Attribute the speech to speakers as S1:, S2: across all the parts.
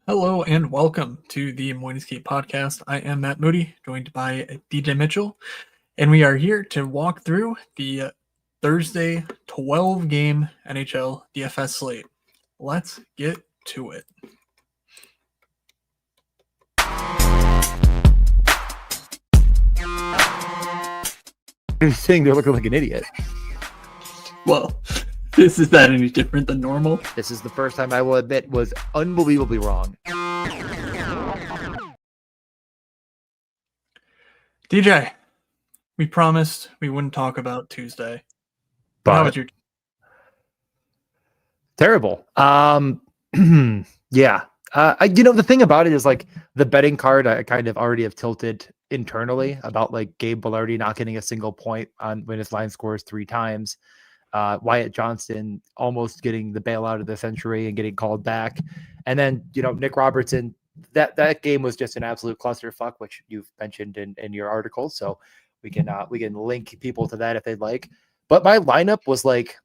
S1: Hello and welcome to the Moinescape podcast. I am Matt Moody, joined by DJ Mitchell, and we are here to walk through the Thursday 12-game NHL DFS slate. Let's get to it.
S2: You're saying they're looking like an idiot.
S1: Well, is that any different than normal?
S2: This is the first time I will admit was unbelievably wrong.
S1: DJ, we promised we wouldn't talk about Tuesday.
S2: But
S1: how was your
S2: terrible? Yeah. The thing about it is like the betting card I kind of already have tilted internally about like Gabe Vilardi not getting a single point on when his line scores 3 times. Wyatt Johnston almost getting the bailout of the century and getting called back. And then, Nick Robertson, that game was just an absolute clusterfuck, which you've mentioned in your article. So we can link people to that if they'd like. But my lineup was like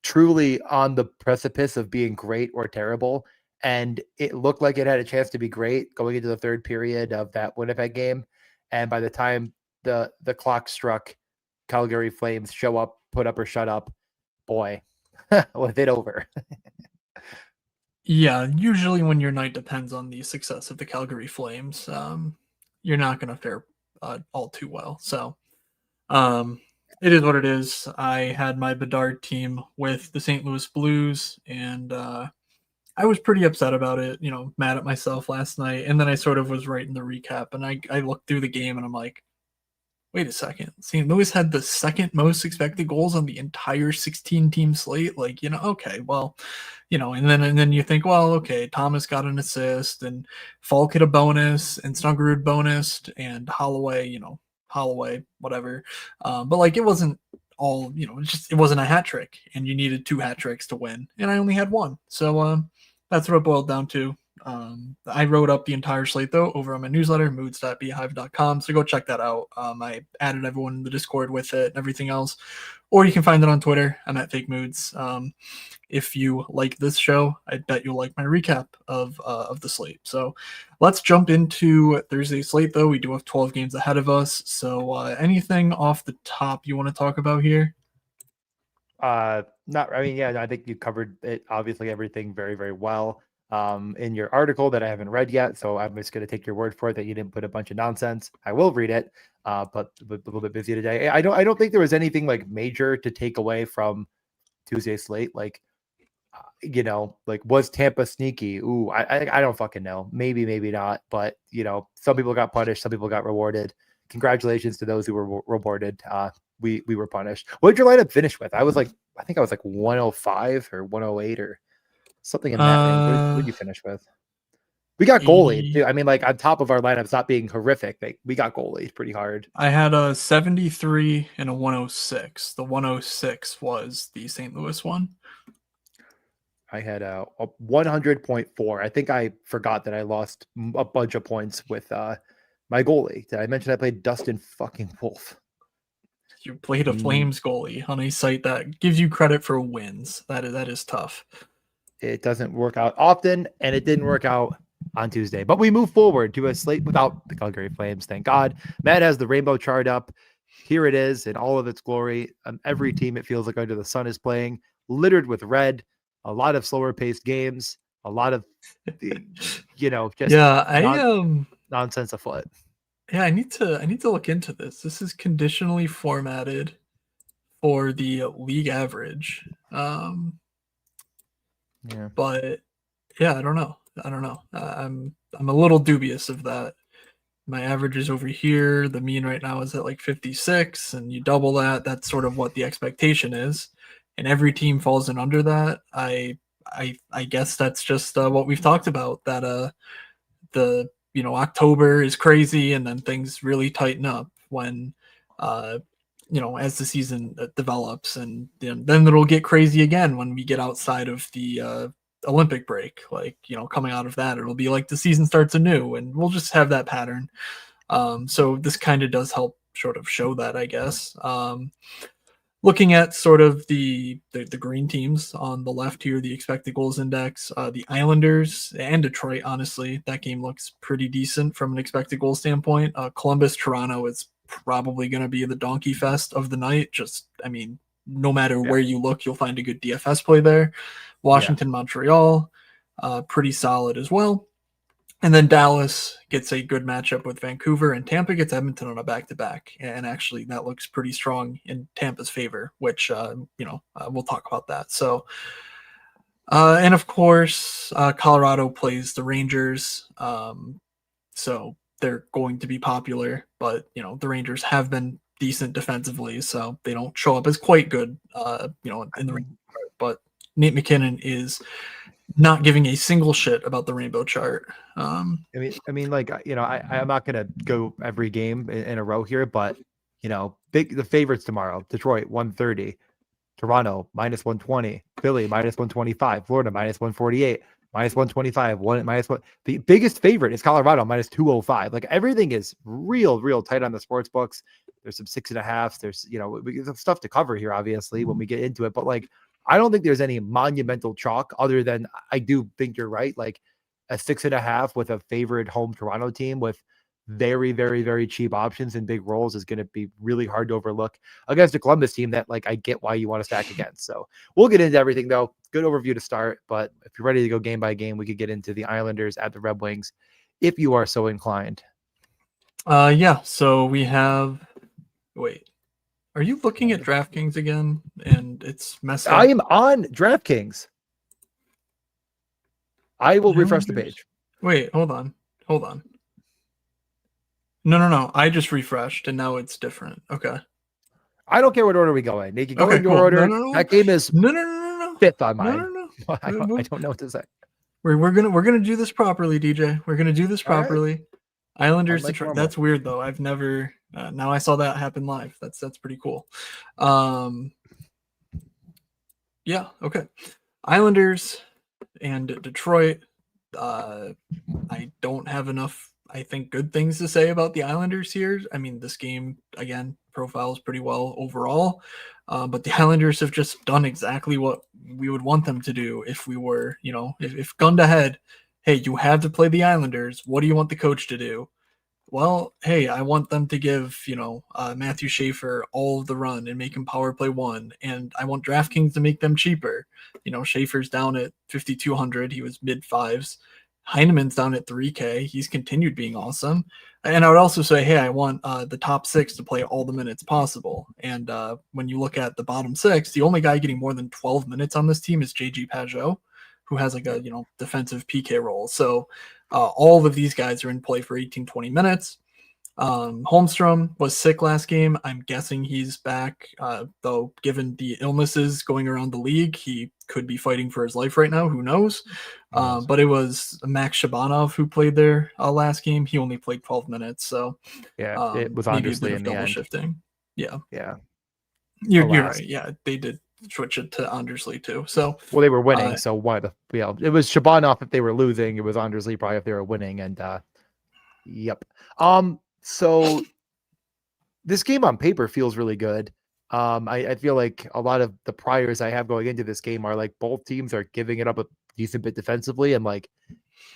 S2: truly on the precipice of being great or terrible. And it looked like it had a chance to be great going into the third period of that Winnipeg game. And by the time the clock struck, Calgary Flames show up, put up or shut up, boy, was it over.
S1: Yeah, usually when your night depends on the success of the Calgary Flames, you're not going to fare all too well. So it is what it is. I had my Bedard team with the St. Louis Blues, and I was pretty upset about it, mad at myself last night. And then I sort of was writing the recap, and I looked through the game, and I'm like, wait a second. St. Louis had the second most expected goals on the entire 16-team slate. Okay, well, and then you think, well, okay, Thomas got an assist, and Falk hit a bonus, and Snuggerud bonused, and Holloway, whatever. But it wasn't all, it wasn't a hat trick, and you needed 2 hat tricks to win, and I only had 1. So that's what it boiled down to. I wrote up the entire slate though over on my newsletter, moods.beehive.com. So go check that out. I added everyone in the Discord with it and everything else, or you can find it on Twitter. I'm at Fake Moods. If you like this show, I bet you'll like my recap of the slate. So let's jump into Thursday's slate though. We do have 12 games ahead of us. So anything off the top you want to talk about here?
S2: I think you covered it, obviously everything very, very well. In your article that I haven't read yet, so I'm just going to take your word for it that you didn't put a bunch of nonsense. I will read it, but a little bit busy today. I don't think there was anything like major to take away from Tuesday's slate. Was Tampa sneaky? Ooh, I don't fucking know. Maybe not. But some people got punished, some people got rewarded. Congratulations to those who were rewarded. We were punished. What did your lineup finish with? I think I was like 105 or 108 or something in that range. What did you finish with? We got goalie too. I mean, on top of our lineups not being horrific, we got goalie pretty hard.
S1: I had a 73 and a 106. The 106 was the St. Louis one.
S2: I had a 100.4. I think I forgot that I lost a bunch of points with my goalie. Did I mention I played Dustin fucking Wolf?
S1: You played a Flames goalie on a site that gives you credit for wins. That is tough.
S2: It doesn't work out often, and it didn't work out on Tuesday. But we move forward to a slate without the Calgary Flames, thank God. Matt has the rainbow chart up. Here it is in all of its glory. Every team it feels like under the sun is playing, littered with red, a lot of slower-paced games, a lot of, nonsense afoot.
S1: Yeah, I need to look into this. This is conditionally formatted for the league average.
S2: Yeah.
S1: But yeah, I don't know. I'm a little dubious of that. My average is over here. The mean right now is at like 56, and you double that. That's sort of what the expectation is. And every team falls in under that. I guess that's just what we've talked about. That October is crazy, and then things really tighten up when as the season develops, and then it'll get crazy again when we get outside of the Olympic break. Coming out of that, it'll be like the season starts anew, and we'll just have that pattern. So this kind of does help sort of show that, I guess. Looking at sort of the green teams on the left here, the expected goals index, the Islanders and Detroit, honestly, that game looks pretty decent from an expected goal standpoint. Columbus, Toronto is probably going to be the donkey fest of the night. Just, I mean, no matter
S2: Yeah.
S1: where you look, you'll find a good DFS play there. Washington, Montreal, pretty solid as well. And then Dallas gets a good matchup with Vancouver, and Tampa gets Edmonton on a back-to-back. And actually, that looks pretty strong in Tampa's favor, which we'll talk about that. So, and of course, Colorado plays the Rangers, so they're going to be popular. But the Rangers have been decent defensively, so they don't show up as quite good, in the Rangers. But Nate McKinnon is not giving a single shit about the rainbow chart.
S2: I mean, like, I'm not gonna go every game in a row here, but the favorites tomorrow: Detroit 130, Toronto minus 120, Philly minus 125, Florida minus 148, minus 125, minus one. The biggest favorite is Colorado minus 205. Like, everything is real tight on the sports books. There's some 6.5. There's some stuff to cover here, obviously, when we get into it, but like, I don't think there's any monumental chalk other than I do think you're right. Like, a 6.5 with a favored home Toronto team with very cheap options and big roles is going to be really hard to overlook against a Columbus team that, like, I get why you want to stack against. So we'll get into everything, though. Good overview to start, but if you're ready to go game by game, we could get into the Islanders at the Red Wings if you are so inclined.
S1: So we have, wait, are you looking at DraftKings again? And it's messed up.
S2: I am on DraftKings. I will refresh the page.
S1: Wait, hold on. No. I just refreshed and now it's different. Okay.
S2: I don't care what order we go in. You can go in your
S1: cool.
S2: order.
S1: No.
S2: That game is
S1: no.
S2: fifth on mine.
S1: No.
S2: I don't know what to say.
S1: We're gonna do this properly, DJ. We're gonna do this properly. Right. Islanders,
S2: like
S1: Detroit. That's weird though. I've never. Now I saw that happen live. That's pretty cool. Yeah. Okay. Islanders and Detroit. I don't have enough, I think, good things to say about the Islanders here. I mean, this game, again, profiles pretty well overall. But the Islanders have just done exactly what we would want them to do if we were, if gunned ahead, hey, you have to play the Islanders. What do you want the coach to do? Well, hey, I want them to give, Matthew Schaefer all of the run and make him power play one. And I want DraftKings to make them cheaper. Schaefer's down at 5,200. He was mid fives. Heineman's down at 3K. He's continued being awesome. And I would also say, hey, I want the top six to play all the minutes possible. And when you look at the bottom six, the only guy getting more than 12 minutes on this team is JG Pageau, who has like a defensive PK role. So all of these guys are in play for 18-20 minutes. Holmstrom was sick last game. I'm guessing he's back, though given the illnesses going around the league, he could be fighting for his life right now. Who knows? But it was Max Shabanov who played there last game. He only played 12 minutes. So
S2: yeah, it was
S1: maybe
S2: honestly
S1: a bit of
S2: in the
S1: double
S2: end.
S1: shifting. Yeah. You're right. Yeah, they did switch it to Andersley too. So
S2: they were winning. So what? Yeah, it was Shabanov if they were losing. It was Andersley probably if they were winning. And yep. So this game on paper feels really good. I feel like a lot of the priors I have going into this game are like both teams are giving it up a decent bit defensively and like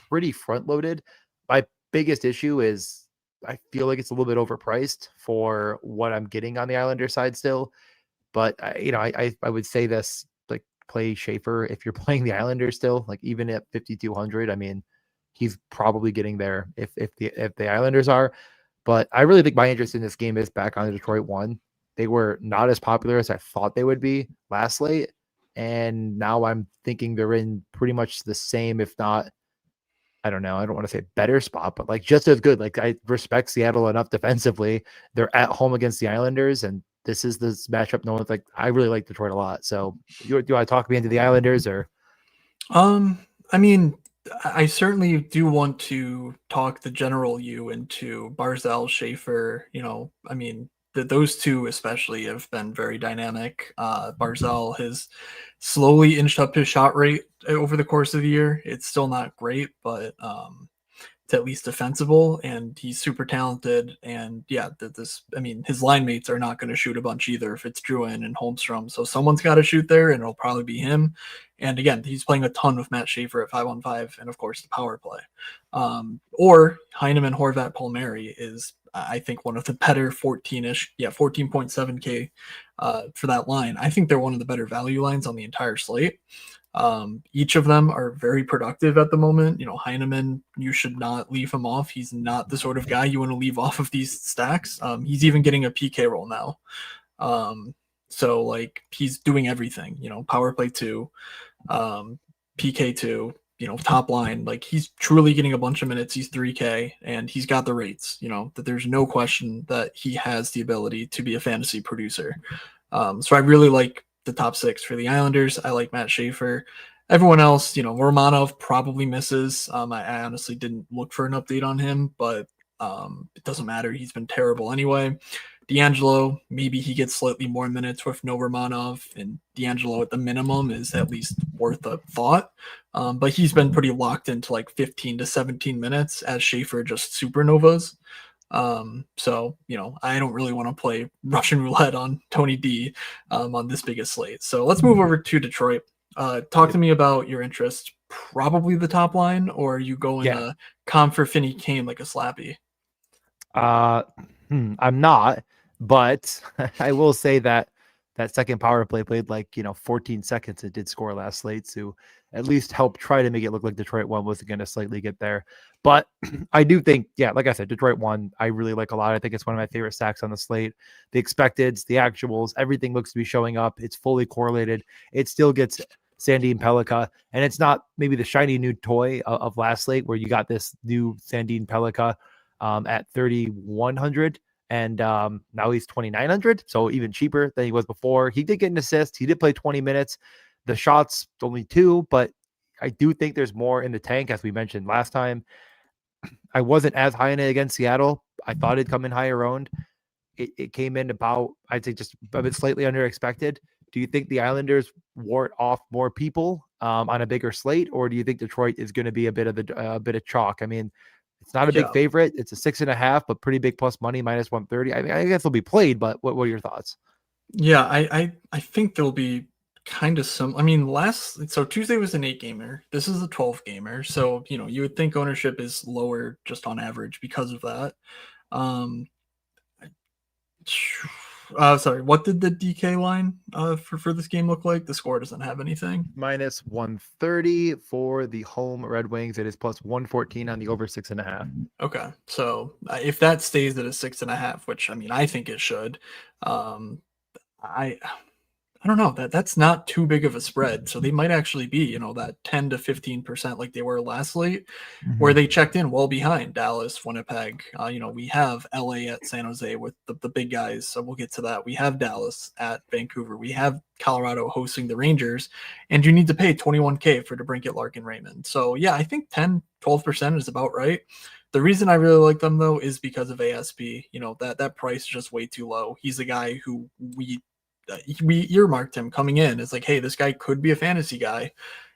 S2: pretty front loaded. My biggest issue is I feel like it's a little bit overpriced for what I'm getting on the Islander side still. But I would say this, like, play Schaefer if you're playing the Islanders still, like even at 5,200. I mean, he's probably getting there if the Islanders are. But I really think my interest in this game is back on the Detroit one. They were not as popular as I thought they would be last slate. And now I'm thinking they're in pretty much the same, if not, I don't know. I don't want to say better spot, but like just as good. Like, I respect Seattle enough defensively. They're at home against the Islanders, and this is this matchup. No one's like, I really like Detroit a lot. So do you want to talk me into the Islanders or?
S1: I mean, I certainly do want to talk the general you into Barzal, Schaefer. I mean, those two especially have been very dynamic. Barzal has slowly inched up his shot rate over the course of the year. It's still not great, but to at least defensible, and he's super talented. And yeah, his line mates are not going to shoot a bunch either if it's Druin and Holmstrom. So someone's got to shoot there, and it'll probably be him. And again, he's playing a ton with Matt Schaefer at 5-on-5, and of course the power play. Or Heineman, Horvat, Palmieri is, I think, one of the better 14.7K for that line. I think they're one of the better value lines on the entire slate. Each of them are very productive at the moment. Heineman, you should not leave him off. He's not the sort of guy you want to leave off of these stacks. He's even getting a PK role now. So like he's doing everything, power play 2, PK 2, top line. Like he's truly getting a bunch of minutes. He's 3K and he's got the rates, that there's no question that he has the ability to be a fantasy producer. So I really like the top 6 for the Islanders. I like Matt Schaefer. Everyone else, Romanov probably misses. I honestly didn't look for an update on him, but it doesn't matter. He's been terrible anyway. D'Angelo, maybe he gets slightly more minutes with no Romanov, and D'Angelo at the minimum is at least worth a thought. But he's been pretty locked into like 15 to 17 minutes as Schaefer just supernovas. So I don't really want to play Russian roulette on Tony D on this biggest slate. So let's move over to Detroit. Talk to me about your interest. Probably the top line, or are you going Com for Finney Kane like a slappy?
S2: I'm not, but I will say that second power play played 14 seconds. It did score last slate to at least help try to make it look like Detroit won was going to slightly get there. But I do think, like I said, Detroit won. I really like a lot. I think it's one of my favorite stacks on the slate. The expecteds, the actuals, everything looks to be showing up. It's fully correlated. It still gets Sandine Pellikka, and it's not maybe the shiny new toy of last slate where you got this new Sandine Pellikka at 3,100. And now he's 2,900, so even cheaper than he was before. He did get an assist. He did play 20 minutes. The shots only 2, but I do think there's more in the tank, as we mentioned last time. I wasn't as high in it against Seattle. I thought it'd come in higher owned. It came in about, I'd say, just a bit slightly under expected. Do you think the Islanders ward off more people on a bigger slate, or do you think Detroit is going to be a bit of chalk? I mean, it's not a big favorite. It's a 6.5, but pretty big plus money, minus 130. I mean, I guess they'll be played, but what are your thoughts?
S1: Yeah, I think they'll be kind of some. I mean, so Tuesday was an 8-gamer. This is a 12-gamer. So, you would think ownership is lower just on average because of that. Sorry, what did the DK line for this game look like? The score doesn't have anything.
S2: Minus 130 for the home Red Wings. It is plus 114 on the over 6.5.
S1: Okay, so if that stays at a 6.5, which I think it should, I don't know, that's not too big of a spread. So they might actually be, that 10 to 15% like they were last slate, where they checked in well behind Dallas, Winnipeg. We have LA at San Jose with the big guys. So we'll get to that. We have Dallas at Vancouver. We have Colorado hosting the Rangers, and you need to pay $21K for DeBrincat, Larkin, Raymond. So yeah, I think 10, 12% is about right. The reason I really like them though is because of ASP. That price is just way too low. He's the guy who we earmarked him coming in. It's like, hey, this guy could be a fantasy guy,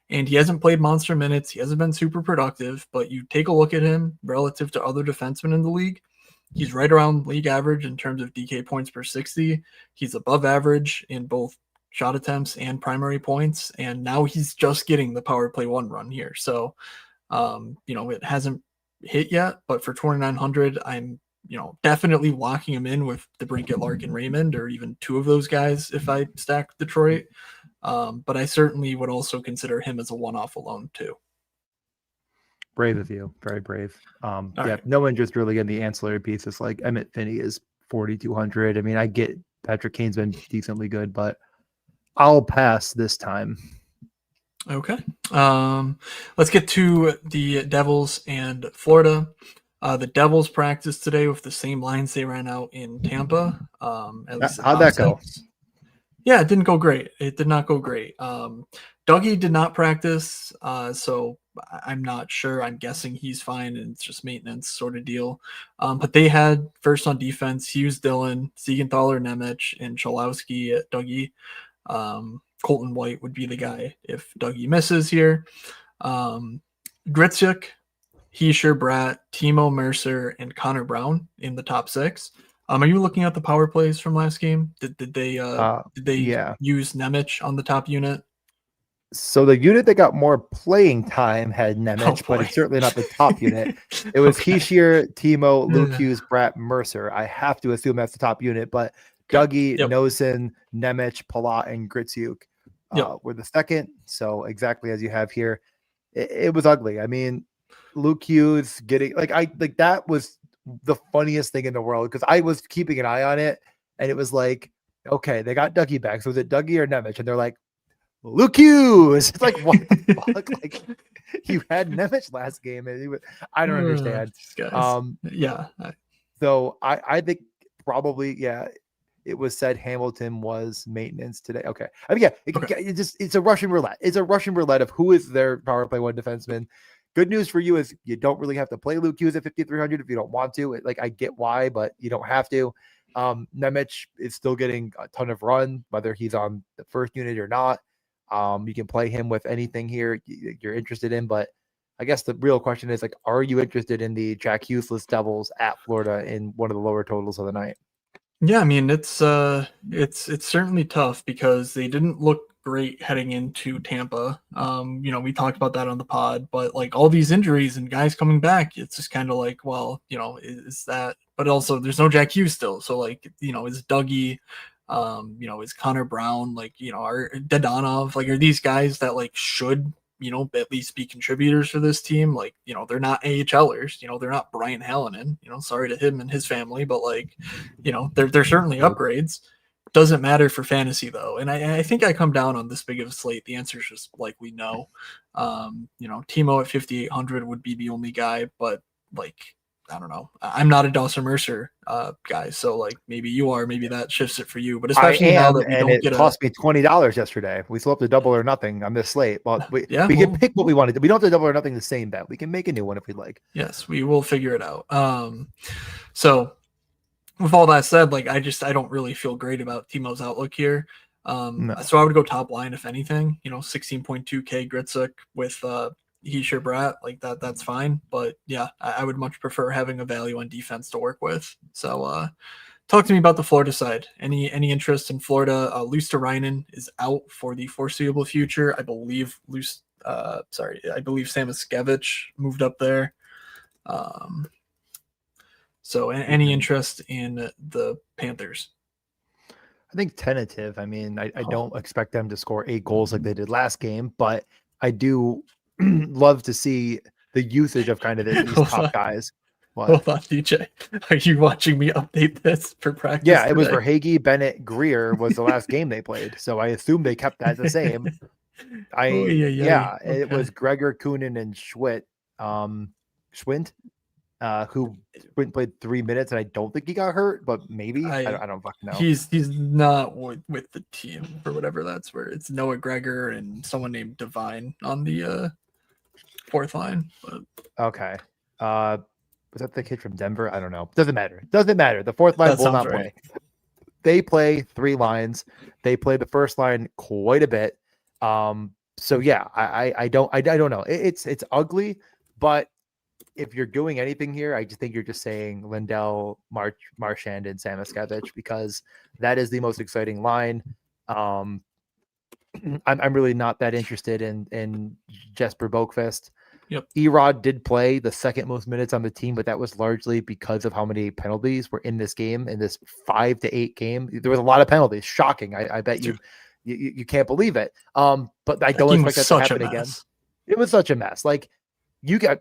S1: and he hasn't played monster minutes. He hasn't been super productive, but you take a look at him relative to other defensemen in the league. He's right around league average in terms of DK points per 60. He's above average in both shot attempts and primary points, and now he's just getting the power play 1 run here. So, it hasn't hit yet, but for 2,900, I'm definitely locking him in with DeBrincat, Larkin, Raymond, or even 2 of those guys if I stack Detroit. But I certainly would also consider him as a one-off alone too.
S2: Brave of you. Very brave.
S1: Right.
S2: No interest really in the ancillary pieces like Emmett Finney is 4,200. I mean, I get Patrick Kane's been decently good, but I'll pass this time.
S1: Okay. Let's get to the Devils and Florida. The Devils practiced today with the same lines they ran out in Tampa.
S2: How'd that go?
S1: Yeah, it didn't go great. It did not go great. Dougie did not practice, so I'm not sure. I'm guessing he's fine, and it's just maintenance sort of deal. But they had first on defense, Hughes, Dillon, Siegenthaler, Nemec, and Cholowski at Dougie. Colton White would be the guy if Dougie misses here. Gritsuk, Heisher, Bratt, Timo Mercer, and Connor Brown in the top six. Are you looking at the power plays from last game? Did they
S2: Yeah.
S1: use Nemec on the top unit?
S2: So the unit that got more playing time had
S1: Oh
S2: Nemec, but
S1: boy.
S2: it's certainly not the top unit. It was
S1: Okay.
S2: Heishier, Timo, Luke
S1: Uh,
S2: Hughes, Bratt, Mercer. I have to assume that's the top unit, but
S1: okay.
S2: Dougie,
S1: Yep.
S2: Nosen, Nemec, Palat, and Gritsyuk
S1: Yep.
S2: were the second. So exactly as you have here, it was ugly. I mean, Luke Hughes getting like that was the funniest thing in the world because I was keeping an eye on it, and it was like, okay, they got Dougie back. So was it Dougie or Nemec? And they're like, Luke Hughes. It's like, what the fuck? Like, you had Nemec last game, and he was, I don't understand.
S1: These guys.
S2: Um,
S1: Yeah.
S2: so I think probably, yeah, it was said Hamilton was maintenance today. Okay. I mean, yeah,
S1: Okay.
S2: it's a Russian roulette. It's a Russian roulette of who is their power play one defenseman. Good news for you is you don't really have to play Luke Hughes at 5,300 if you don't want to. Like, I get why, but you don't have to. Nemec is still getting a ton of run, whether he's on the first unit or not. You can play him with anything here you're interested in, but I guess the real question is like, are you interested in the Jack Hughesless Devils at Florida in one of the lower totals of the night?
S1: Yeah, I mean it's certainly tough because they didn't look great heading into Tampa. We talked about that on the pod, but like all these injuries and guys coming back, it's just kind of like, well, is that? But also, there's no Jack Hughes still, so like, is Dougie, is Connor Brown, like, are Dadonov, like, are these guys that like should at least be contributors for this team? Like, they're not AHLers, they're not Brian Hallinan, sorry to him and his family, but like, they're certainly upgrades. Doesn't matter for fantasy though. And I think I come down on this big of a slate. The answer is just like we know. Timo at 5,800 would be the only guy, but like, I don't know. I'm not a Dawson Mercer guy, so like maybe you are. Maybe that shifts it for you. But
S2: I
S1: especially now
S2: am,
S1: that we
S2: and
S1: don't
S2: it
S1: get a
S2: cost me $20 yesterday. We still have to double or nothing on this slate, but
S1: yeah,
S2: we can pick what we want to do. We don't have to double or nothing the same bet. We can make a new one if we'd like.
S1: yes, we will figure it out. So with all that said, like I don't really feel great about Timo's outlook here.
S2: No.
S1: So I would go top line if anything. 16.2K Gritsuk with Heisher Brat, like that's fine. But yeah, I would much prefer having a value on defense to work with. So talk to me about the Florida side. Any interest in Florida? Luosterainen is out for the foreseeable future. I believe I believe Samoskevich moved up there. So any interest in the Panthers?
S2: I think tentative. I mean, I
S1: Oh,
S2: don't expect them to score 8 goals like they did last game, but I do love to see the usage of kind of these top guys. What?
S1: hold on, DJ. Are you watching me update this for practice
S2: Yeah, it was
S1: today?
S2: Verhaeghe, Bennett, Greer was the last game they played, so I assume they kept that the same.
S1: Oh yeah.
S2: It
S1: Okay.
S2: was Gregor, Coonan, and Schwint, who Schwint played 3 minutes, and I don't think he got hurt, but maybe I don't fucking know.
S1: He's not with the team for whatever that's where it's Noah Gregor and someone named Divine on the fourth line. But
S2: Okay, was that the kid from Denver? I don't know. Doesn't matter. Doesn't matter. The fourth line
S1: that
S2: will
S1: sounds
S2: not
S1: right.
S2: play. They play 3 lines. They play the first line quite a bit. So yeah, I don't know. It's ugly, but if you're doing anything here, I just think you're just saying Lindell, Marchand, and Samoskevich because that is the most exciting line. I'm really not that interested in Jesper Boqvist.
S1: Yep.
S2: Erod did play the second most minutes on the team, but that was largely because of how many penalties were in this game, in this 5-8 game. There was a lot of penalties. Shocking. I bet you can't believe it. But I
S1: That
S2: don't
S1: game was
S2: expect that to
S1: such a
S2: happen again.
S1: mess.
S2: It was such a mess. Like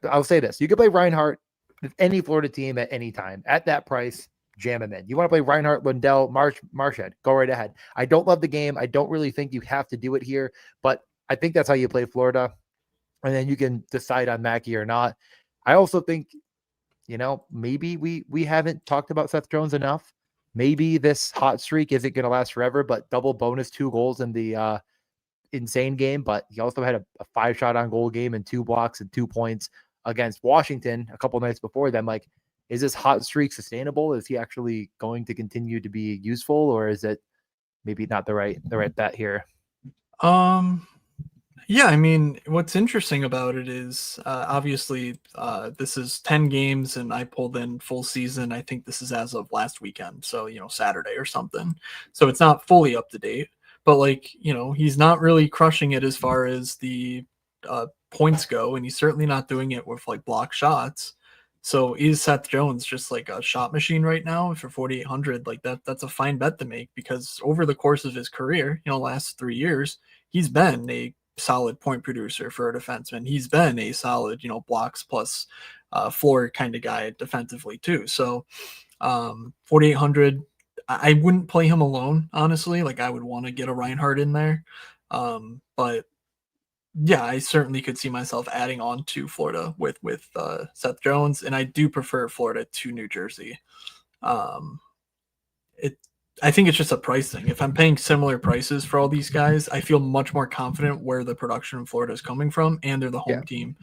S2: I'll say this: you could play Reinhardt with any Florida team at any time at that price. Jam him in. You want to play Reinhardt, Lundell, Marchand, go right ahead. I don't love the game. I don't really think you have to do it here, but I think that's how you play Florida. And then you can decide on Mackey or not. I also think, maybe we haven't talked about Seth Jones enough. Maybe this hot streak isn't going to last forever, but double bonus 2 goals in the insane game. But he also had a 5-shot on goal game and 2 blocks and 2 points against Washington a couple nights before them. Like, is this hot streak sustainable? Is he actually going to continue to be useful, or is it maybe not the right bet here?
S1: Yeah, I mean, what's interesting about it is obviously this is 10 games and I pulled in full season. I think this is as of last weekend. So, Saturday or something. So it's not fully up to date, but like, he's not really crushing it as far as the points go. And he's certainly not doing it with like block shots. So is Seth Jones just like a shot machine right now for 4,800? Like that's a fine bet to make because over the course of his career, last 3 years, he's been a solid point producer for a defenseman. He's been a solid, blocks plus floor kind of guy defensively too. So 4,800, I wouldn't play him alone, honestly. Like I would want to get a Reinhardt in there. But yeah, I certainly could see myself adding on to Florida with Seth Jones, and I do prefer Florida to New Jersey. Um, it I think it's just a price thing. If I'm paying similar prices for all these guys, I feel much more confident where the production in Florida is coming from, and they're the
S2: Yeah,
S1: home team,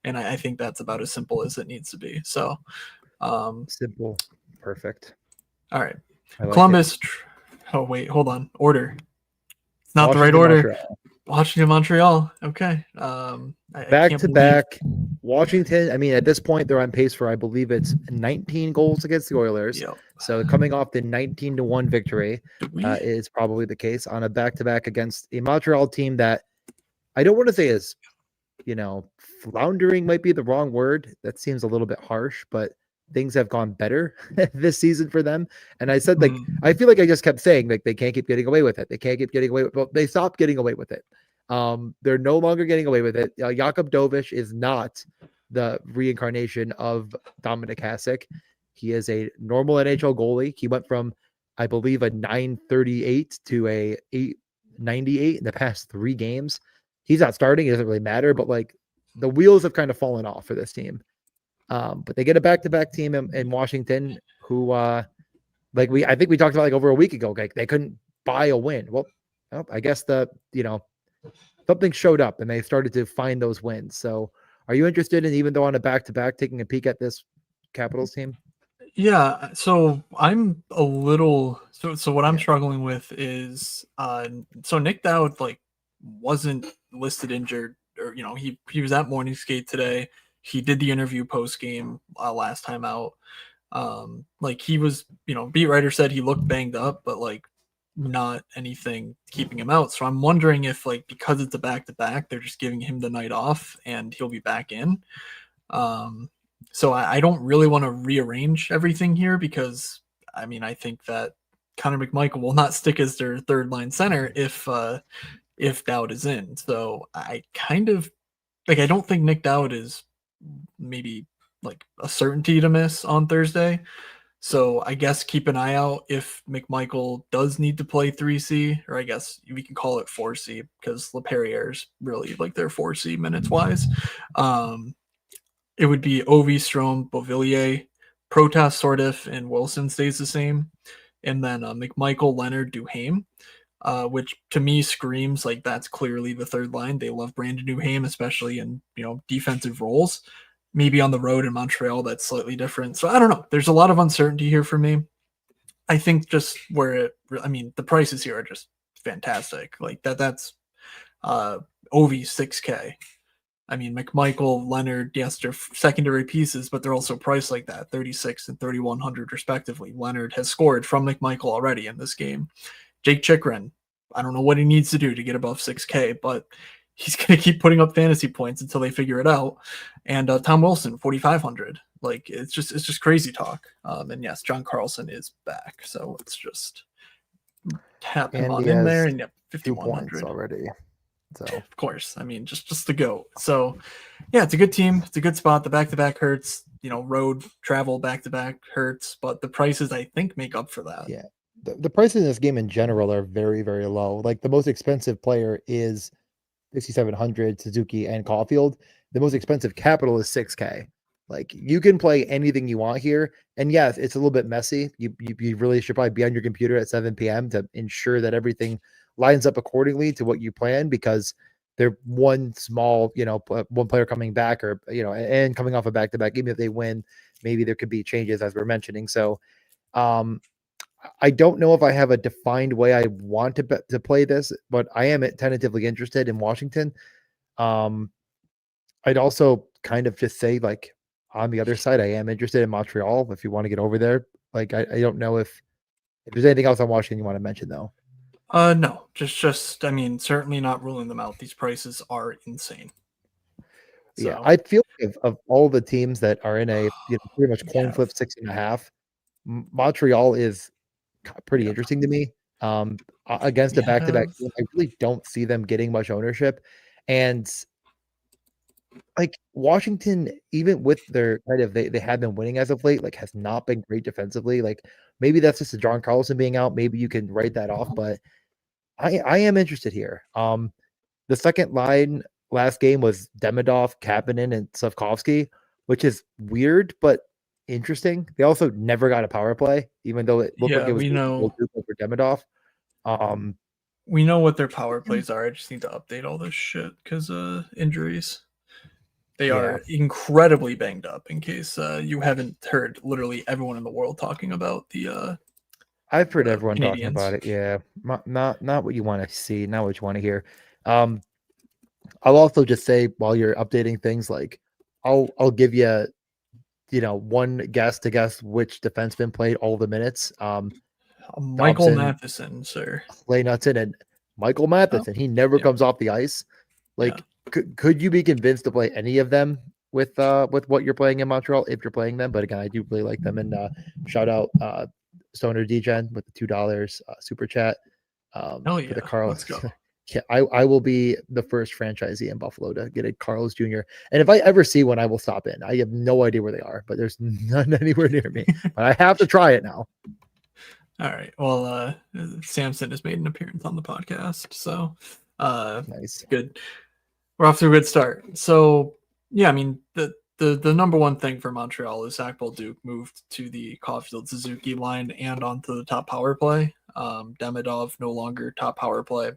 S1: and I think that's about as simple as it needs to be. So, um,
S2: simple, perfect.
S1: all right,
S2: I like it.
S1: Columbus. Oh wait, hold on. Order. It's not the right
S2: Washington,
S1: order.
S2: Montreal.
S1: Washington, Montreal. Okay. I
S2: Back
S1: can't
S2: to
S1: believe.
S2: back. Washington, I mean, at this point, they're on pace for, I believe it's 19 goals against the Oilers.
S1: Yep.
S2: So coming off the 19-1 victory
S1: Do we?
S2: is probably the case on a back-to-back against a Montreal team that I don't want to say is, floundering might be the wrong word. That seems a little bit harsh, but things have gone better this season for them. And I said, like, I feel like I just kept saying, like, they can't keep getting away with it. They can't keep getting away with it. Well, they stopped getting away with it. They're no longer getting away with it. Jakub Dovish is not the reincarnation of Dominic Hasek. He is a normal NHL goalie. He went from, I believe, a 938 to a 898 in the past 3 games. He's not starting. It doesn't really matter, but like the wheels have kind of fallen off for this team. But they get a back-to-back team in Washington who, I think we talked about like over a week ago, like they couldn't buy a win. Well, I guess something showed up and they started to find those wins. So are you interested in, even though on a back-to-back, taking a peek at this Capitals team?
S1: Yeah, so I'm a little so what I'm
S2: Yeah.
S1: struggling with is so Nick Dowd like wasn't listed injured, or he was at morning skate today. He did the interview post game last time out. Like he was, beat writer said he looked banged up, but like not anything keeping him out. So I'm wondering if like because it's a back to back, they're just giving him the night off and he'll be back in. Um, so I don't really want to rearrange everything here because I mean I think that Connor McMichael will not stick as their third line center if Dowd is in. So I kind of like I don't think Nick Dowd is maybe like a certainty to miss on Thursday. So I guess keep an eye out if McMichael does need to play 3C, or I guess we can call it 4C because LaPerriere's really like their 4C minutes wise. It would be Ovi, Strom, Beauvillier, Protas, Sordif, and Wilson stays the same. And then McMichael, Leonard, Duhaime, which to me screams like that's clearly the third line. They love Brandon Duhaime, especially in defensive roles. Maybe on the road in Montreal, that's slightly different. So I don't know. There's a lot of uncertainty here for me. I think just the prices here are just fantastic. Like that's Ovi 6K. I mean, McMichael, Leonard, yes, they're secondary pieces, but they're also priced like that, 36 and 3,100 respectively. Leonard has scored from McMichael already in this game. Jake Chikrin, I don't know what he needs to do to get above 6K, but he's going to keep putting up fantasy points until they figure it out. And Tom Wilson, 4,500. Like it's just crazy talk. And yes, John Carlson is back, so let's just tap him
S2: And
S1: on
S2: he
S1: in there,
S2: has
S1: and yep,
S2: 2 points
S1: 5,100.
S2: already. So
S1: Of course, I mean just the goat. So yeah, it's a good team. It's a good spot. The back to back hurts. Road travel back to back hurts, but the prices I think make up for that.
S2: yeah, the prices in this game in general are very, very low. Like the most expensive player is 6,700 Suzuki and Caulfield. The most expensive capital is 6K. Like you can play anything you want here. And yes, it's a little bit messy. You really should probably be on your computer at 7 p.m. to ensure that everything lines up accordingly to what you plan, because they're one small, one player coming back, or, and coming off a back-to-back, even if they win, maybe there could be changes as we're mentioning. So um, I don't know if I have a defined way I want to play this, but I am tentatively interested in Washington. I'd also kind of just say, like, on the other side, I am interested in Montreal if you want to get over there. Like, I don't know if there's anything else on Washington you want to mention, though.
S1: No, just I mean, certainly not ruling them out. These prices are insane.
S2: Yeah,
S1: So
S2: I feel like of all the teams that are in a pretty much coin
S1: yeah,
S2: flip 6.5, Montreal is pretty
S1: yeah,
S2: interesting to me. Against
S1: we
S2: a back-to-back
S1: have
S2: team, I really don't see them getting much ownership. And like Washington, even with their kind of they have been winning as of late, like has not been great defensively. Like maybe that's just a John Carlson being out. Maybe you can write that off, but I am interested here. The second line last game was Demidov, Kapanen, and Slavkovsky, which is weird but interesting. They also never got a power play, even though it looked like
S1: yeah,
S2: it was for Demidov. Um,
S1: we know what their power plays are. I just need to update all this shit because injuries. They
S2: yeah,
S1: are incredibly banged up. In case you haven't heard, literally everyone in the world talking about
S2: I've heard
S1: the
S2: everyone talking about
S1: Canadians.
S2: it. Yeah, not what you want to see, not what you want to hear. Um, I'll also just say while you're updating things, like I'll give you one guess to guess which defenseman played all the minutes.
S1: Michael
S2: Dobson,
S1: Matheson, sir.
S2: Clay Nutson, and Michael
S1: Oh,
S2: Matheson. He never
S1: yeah,
S2: comes off the ice.
S1: yeah.
S2: Like, could you be convinced to play any of them with what you're playing in Montreal if you're playing them? But again, I do really like them. And shout out Stoner DGen with the $2 super chat
S1: Hell
S2: for the
S1: yeah.
S2: Carl.
S1: Let's go.
S2: Yeah, I will be the first franchisee in Buffalo to get a Carl's Jr. And if I ever see one, I will stop in. I have no idea where they are, but there's none anywhere near me. But I have to try it now.
S1: All right. Well, Samson has made an appearance on the podcast, so
S2: Nice.
S1: good. We're off to a good start. So yeah, I mean the number one thing for Montreal is Zach Bolduc moved to the Caulfield Suzuki line and onto the top power play. Demidov no longer top power play.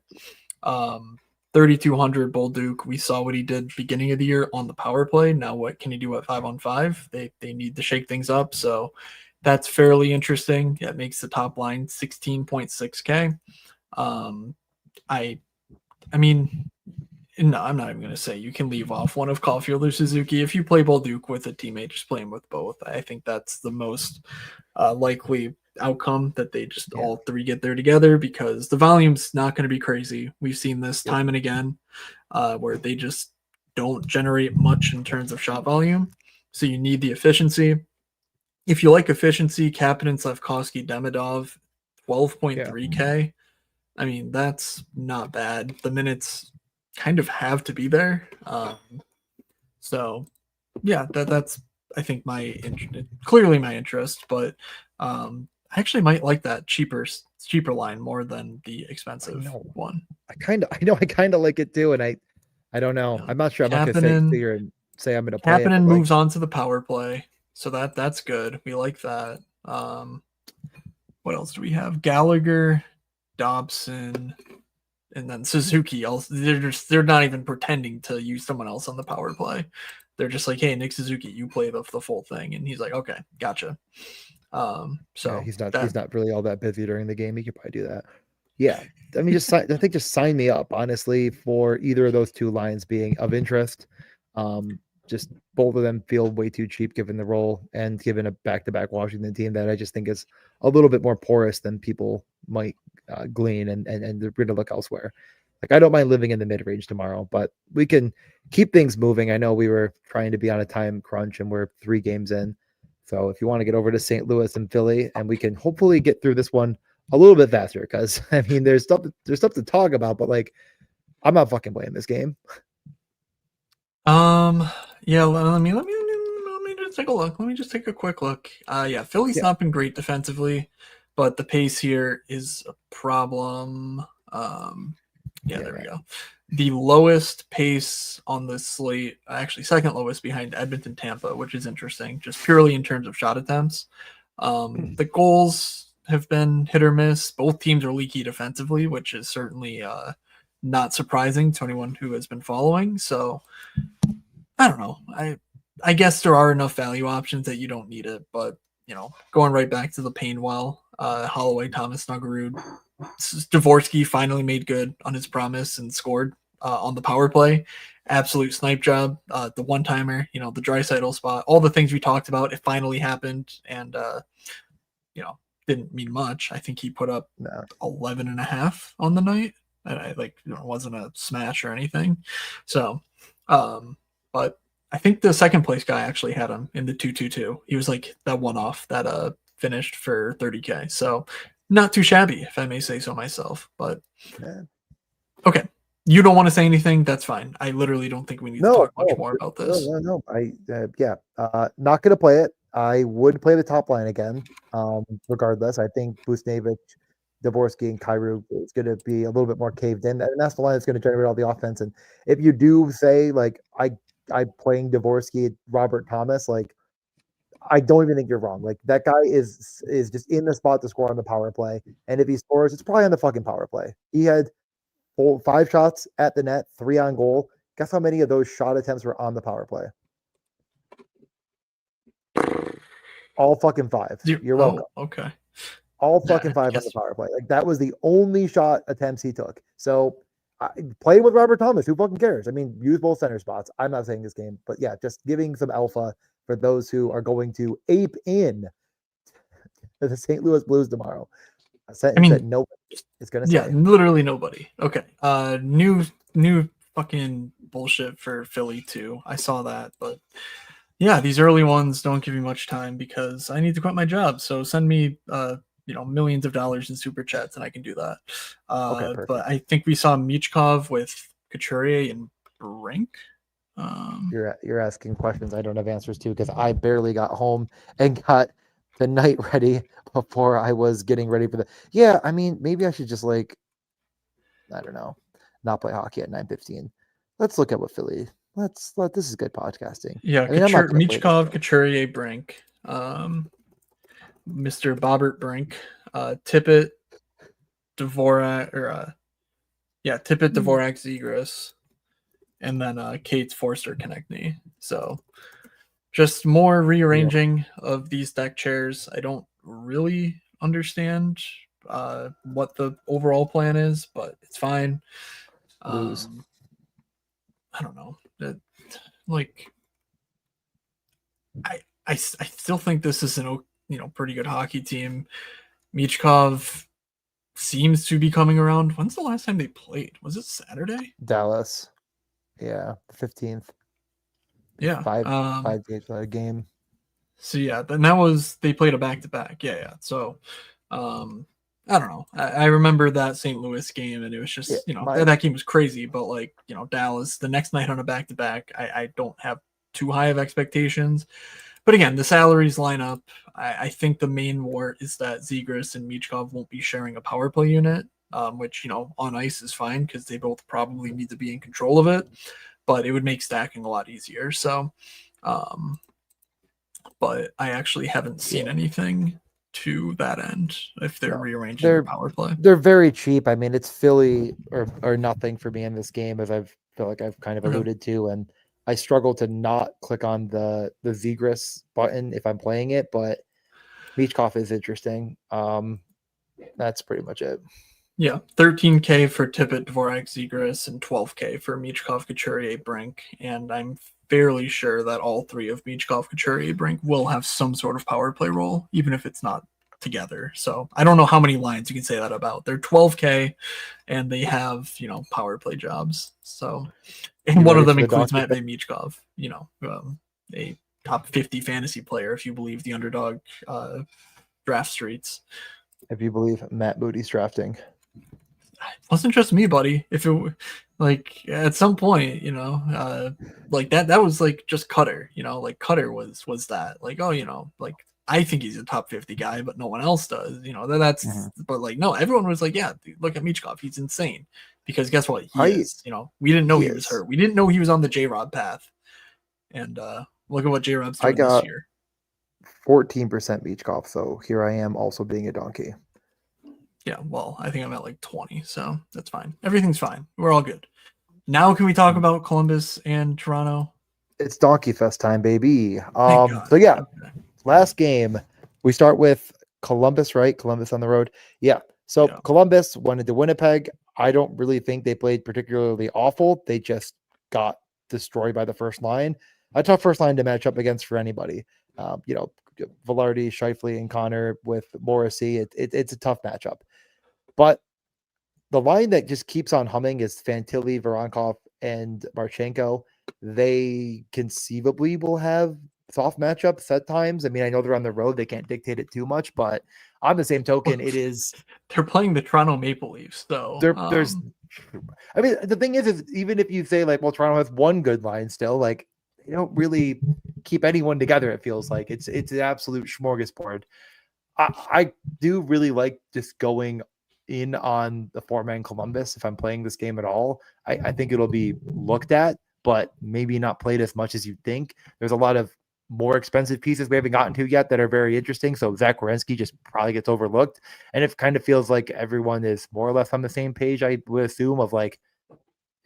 S1: 3,200 Bolduc. We saw what he did beginning of the year on the power play. Now what can he do at 5-on-5? They need to shake things up. So that's fairly interesting. That makes the top line 16.6K. I I mean, no, I'm not even going to say you can leave off one of Caulfield or Suzuki. If you play Bolduc with a teammate, just play him with both. I think that's the most likely outcome that they just
S2: Yeah.
S1: all three get there together because the volume's not going to be crazy. We've seen this time and again where they just don't generate much in terms of shot volume. So you need the efficiency. If you like efficiency, Kapanen, Slavkovsky, Demidov, 12.3K. I mean, that's not bad. The minutes kind of have to be there. So yeah, that's I think clearly my interest, but I actually might like that cheaper line more than the
S2: I
S1: expensive
S2: know.
S1: one.
S2: I kind of like it too. And I don't know.
S1: Yeah.
S2: I'm not sure. I'm not going to sit
S1: Kapanen
S2: here and say I'm going to play it,
S1: Kapanen
S2: but like,
S1: moves on to the power play, so that's good. We like that. What else do we have? Gallagher, Dobson, and then Suzuki. Also, they're not even pretending to use someone else on the power play. They're just like, hey, Nick Suzuki, you play the full thing, and he's like, okay, gotcha.
S2: yeah,
S1: So
S2: he's
S1: that
S2: not really all that busy during the game. He could probably do that. Yeah. I mean, just sign me up, honestly, for either of those two lines being of interest. Just both of them feel way too cheap given the role and given a back-to-back Washington team that I just think is a little bit more porous than people might glean, and they're going to look elsewhere. Like, I don't mind living in the mid-range tomorrow, but we can keep things moving. I know we were trying to be on a time crunch and we're 3 games in. So if you want to get over to St. Louis and Philly, and we can hopefully get through this one a little bit faster, because I mean, there's stuff to talk about, but like, I'm not fucking playing this game.
S1: yeah, let me just take a look. Let me just take a quick look. Yeah, Philly's
S2: Yeah,
S1: not been great defensively, but the pace here is a problem. Yeah,
S2: yeah,
S1: there we
S2: man.
S1: go. The lowest pace on the slate, actually second lowest behind Edmonton, Tampa, which is interesting, just purely in terms of shot attempts. The goals have been hit or miss. Both teams are leaky defensively, which is certainly not surprising to anyone who has been following. So I don't know. I guess there are enough value options that you don't need it, but going right back to the pain well, Holloway, Thomas Snuggerud, Dvorsky finally made good on his promise and scored on the power play. Absolute snipe job. The one-timer, the Draisaitl spot, all the things we talked about, it finally happened, and didn't mean much. I think he put up 11.5 on the night. And it wasn't a smash or anything. So, but I think the second place guy actually had him in the 2-2-2. He was like that one off that finished for 30K. So not too shabby, if I may say so myself. But okay. You don't want to say anything? That's fine. I literally don't think we need to talk much more about this.
S2: No. Not gonna play it. I would play the top line again. Regardless, I think Busnevich, Dvorsky, and Kyrou is going to be a little bit more caved in, and that's the line that's going to generate all the offense. And if you do say like I playing Dvorsky, Robert Thomas, like I don't even think you're wrong. Like that guy is just in the spot to score on the power play, and if he scores, it's probably on the fucking power play. He had 5 shots at the net, 3 on goal. Guess how many of those shot attempts were on the power play? All fucking 5. You're welcome.
S1: Okay.
S2: All fucking 5 on the power play. Like that was the only shot attempts he took. So playing with Robert Thomas, who fucking cares? I mean, use both center spots. I'm not saying this game, but yeah, just giving some alpha for those who are going to ape in the St. Louis Blues tomorrow. I mean, that nobody is going to say.
S1: Yeah, literally nobody. Okay. New fucking bullshit for Philly too. I saw that, but yeah, these early ones don't give me much time because I need to quit my job. So send me millions of dollars in super chats and I can do that. But I think we saw Michkov with Couturier and Brink.
S2: You're asking questions I don't have answers to because I barely got home and got the night ready before I was getting ready for yeah, I mean, maybe I should just I don't know, not play hockey at 9:15. Let's look at what Philly. This is good podcasting.
S1: Yeah, I mean, Michkov, Couturier, Brink, Mr. Bobbert Brink, Tippett, Dvorak, Tippett, Dvorak, Zegras, and then Kate's Forster Konechny. So just more rearranging of these deck chairs. I don't really understand what the overall plan is, but it's fine. I don't know. I still think this is an pretty good hockey team. Michkov seems to be coming around. When's the last time they played? Was it Saturday?
S2: Dallas. Yeah, the 15th.
S1: Yeah.
S2: 5 days a game.
S1: So yeah, then they played a back-to-back. Yeah. So I don't know. I remember that St. Louis game, and it was just, that game was crazy. But Dallas, the next night on a back-to-back, I don't have too high of expectations. But again, the salaries line up. I think the main war is that Zegras and Michkov won't be sharing a power play unit, which, on ice is fine because they both probably need to be in control of it. But it would make stacking a lot easier. So, but I actually haven't seen anything to that end if they're rearranging their power play.
S2: They're very cheap. I mean, it's Philly or nothing for me in this game, as I've kind of alluded to, and I struggle to not click on the Zegras button if I'm playing it, but Michkov is interesting. That's pretty much it.
S1: Yeah, 13K for Tippett, Dvorak, Zegras, and 12K for Michkov, Couturier, Brink, and I'm fairly sure that all 3 of Michkov, Couturier, Brink will have some sort of power play role, even if it's not together. So I don't know how many lines you can say that about. They're 12K, and they have power play jobs. So, and one of them includes Matvei Michkov, a top 50 fantasy player if you believe the Underdog draft streets.
S2: If you believe Matt Moody's drafting.
S1: It wasn't just me, buddy. If it at some point, that was just Cutter, Cutter was that, I think he's a top 50 guy, but no one else does, that's, but no, everyone was like, yeah, look at Michkov. He's insane because guess what? He is, we didn't know he was hurt. We didn't know he was on the J-Rob path. And look at what J-Rob's doing this year.
S2: 14% Michkov. So here I am also being a donkey.
S1: Yeah, well, I think I'm at 20, so that's fine. Everything's fine. We're all good. Now can we talk about Columbus and Toronto?
S2: It's Donkey Fest time, baby. So yeah, last game. We start with Columbus, right? Columbus on the road. Yeah. So
S1: Yeah.
S2: Columbus went into Winnipeg. I don't really think they played particularly awful. They just got destroyed by the first line. A tough first line to match up against for anybody. Velarde, Scheifele, and Connor with Morrissey. It's a tough matchup. But the line that just keeps on humming is Fantilli, Voronkov, and Marchenko. They conceivably will have soft matchups at times. I mean, I know they're on the road. They can't dictate it too much, but on the same token, it is
S1: They're playing the Toronto Maple Leafs, though.
S2: there's I mean, the thing is even if you say like, well, Toronto has one good line still, like they don't really keep anyone together. It feels like it's an absolute smorgasbord. I do really like just going in on the 4-man Columbus if I'm playing this game at all. I think it'll be looked at, but maybe not played as much as you think. There's a lot of more expensive pieces we haven't gotten to yet that are very interesting. So Zach Werenski just probably gets overlooked. And it kind of feels like everyone is more or less on the same page, I would assume, of like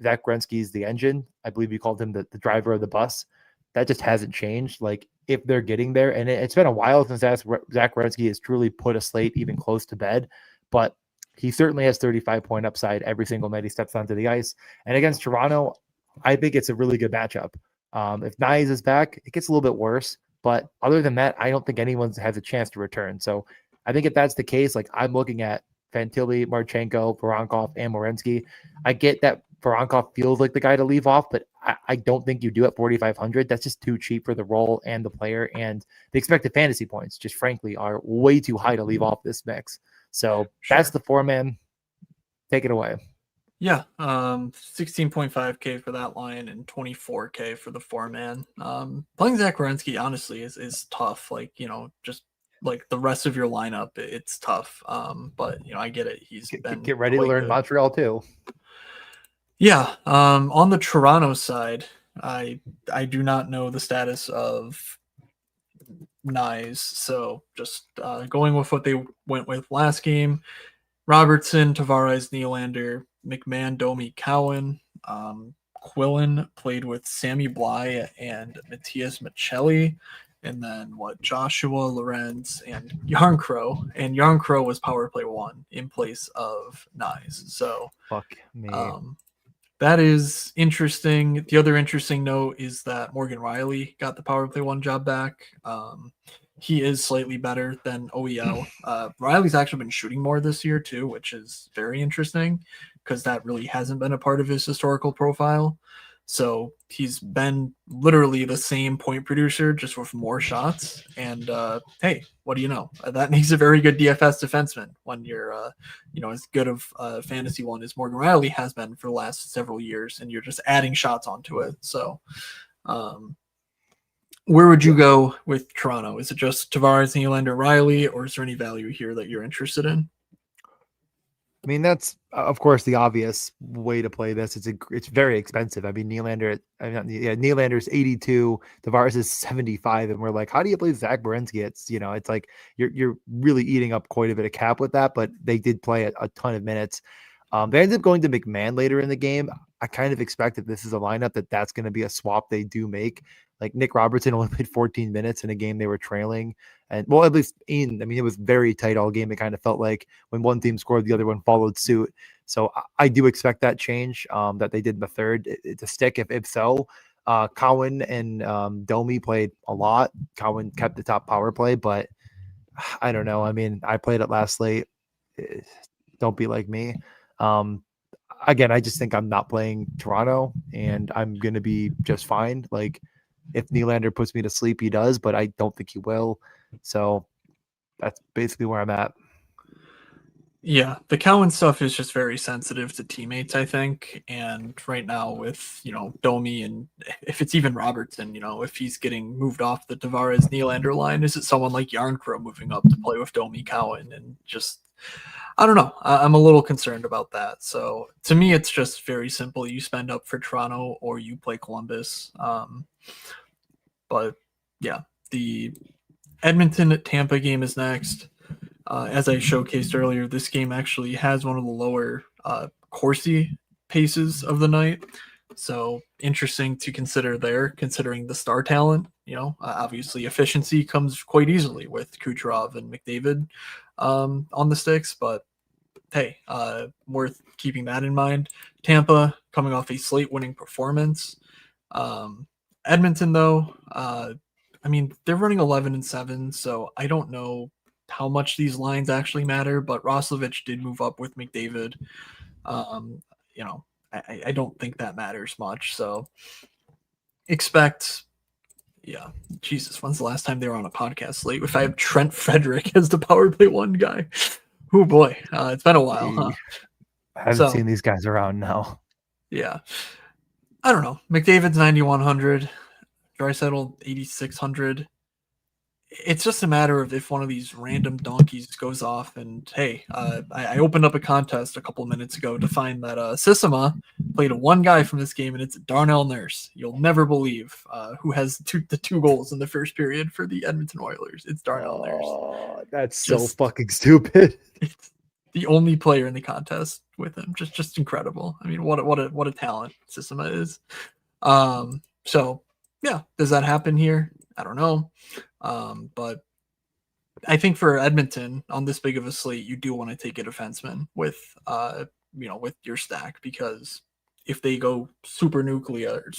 S2: Zach Werenski's the engine. I believe you called him the driver of the bus. That just hasn't changed. Like if they're getting there, and it's been a while since Zach Werenski has truly put a slate even close to bed, but he certainly has 35-point upside every single night he steps onto the ice. And against Toronto, I think it's a really good matchup. If Nyes is back, it gets a little bit worse. But other than that, I don't think anyone has a chance to return. So I think if that's the case, like I'm looking at Fantilli, Marchenko, Voronkov, and Werenski. I get that Voronkov feels like the guy to leave off, but I don't think you do at 4,500. That's just too cheap for the role and the player, and the expected fantasy points just frankly are way too high to leave off this mix. So that's the 4-man. Take it away.
S1: Yeah, 16.5K for that line and 24K for the 4-man. Playing Zach Werenski honestly is tough. Like, just like the rest of your lineup, it's tough. But I get it. He's been
S2: get ready to learn
S1: good.
S2: Montreal too.
S1: Yeah. On the Toronto side, I do not know the status of Nyes, so just going with what they went with last game. Robertson, Tavares, Nylander, McMahon, Domi, Cowan. Quillen played with Sammy Bly and Matthias Michelli. And then Joshua Lorenz and Yarncrow. And Yarncrow was power play 1 in place of Nyes. So
S2: fuck me.
S1: That is interesting. The other interesting note is that Morgan Riley got the power play 1 job back. He is slightly better than OEL. Riley's actually been shooting more this year too, which is very interesting because that really hasn't been a part of his historical profile. So he's been literally the same point producer, just with more shots. And hey, what do you know? That makes a very good DFS defenseman when you're, as good of a fantasy one as Morgan Riley has been for the last several years, and you're just adding shots onto it. So, where would you go with Toronto? Is it just Tavares, Nylander, Riley, or is there any value here that you're interested in?
S2: I mean, that's of course the obvious way to play this. It's very expensive. I mean, Nylander's 82, Tavares is 75, and we're like, how do you play Zach Werenski? It's like you're really eating up quite a bit of cap with that. But they did play a ton of minutes. They ended up going to McMahon later in the game. I kind of expect if this is a lineup that's going to be a swap they do make. Like Nick Robertson only played 14 minutes in a game they were trailing. And well, at least it was very tight all game. It kind of felt like when one team scored, the other one followed suit. So I do expect that change that they did in the third to stick. If so, Cowan and Domi played a lot. Cowan kept the top power play, but I don't know. I mean, I played it last slate. Don't be like me. Again, I just think I'm not playing Toronto and I'm going to be just fine. Like if Nylander puts me to sleep, he does, but I don't think he will. So that's basically where I'm at.
S1: Yeah, the Cowan stuff is just very sensitive to teammates, I think. And right now with, Domi and if it's even Robertson, if he's getting moved off the Tavares Nylander line, is it someone like Yarncrow moving up to play with Domi, Cowan? And just, I don't know. I'm a little concerned about that. So to me, it's just very simple. You spend up for Toronto or you play Columbus. But yeah, the Edmonton Tampa game is next. As I showcased earlier, this game actually has one of the lower Corsi paces of the night. So interesting to consider there, considering the star talent. Obviously efficiency comes quite easily with Kucherov and McDavid on the sticks, but hey, worth keeping that in mind. Tampa coming off a Slate winning performance. Edmonton, though, I mean, they're running 11-7, so I don't know how much these lines actually matter, but Roslovic did move up with McDavid. You know, I don't think that matters much. So expect, yeah, Jesus, when's the last time they were on a podcast Slate? If I have Trent Frederick as the power play one guy, oh boy, it's been a while, huh?
S2: I haven't seen these guys around now.
S1: Yeah, I don't know. McDavid's 9,100, Draisaitl 8,600. It's just a matter of if one of these random donkeys goes off and hey, I opened up a contest a couple of minutes ago to find that Sissima played a one guy from this game, and it's Darnell Nurse. You'll never believe who has the two goals in the first period for the Edmonton Oilers. It's Darnell Nurse.
S2: That's so fucking stupid.
S1: It's the only player in the contest with him. Just incredible. I mean, what a talent Sissima is. So yeah, does that happen here? I don't know. But I think for Edmonton on this big of a slate, you do want to take a defenseman with, with your stack, because if they go supernova,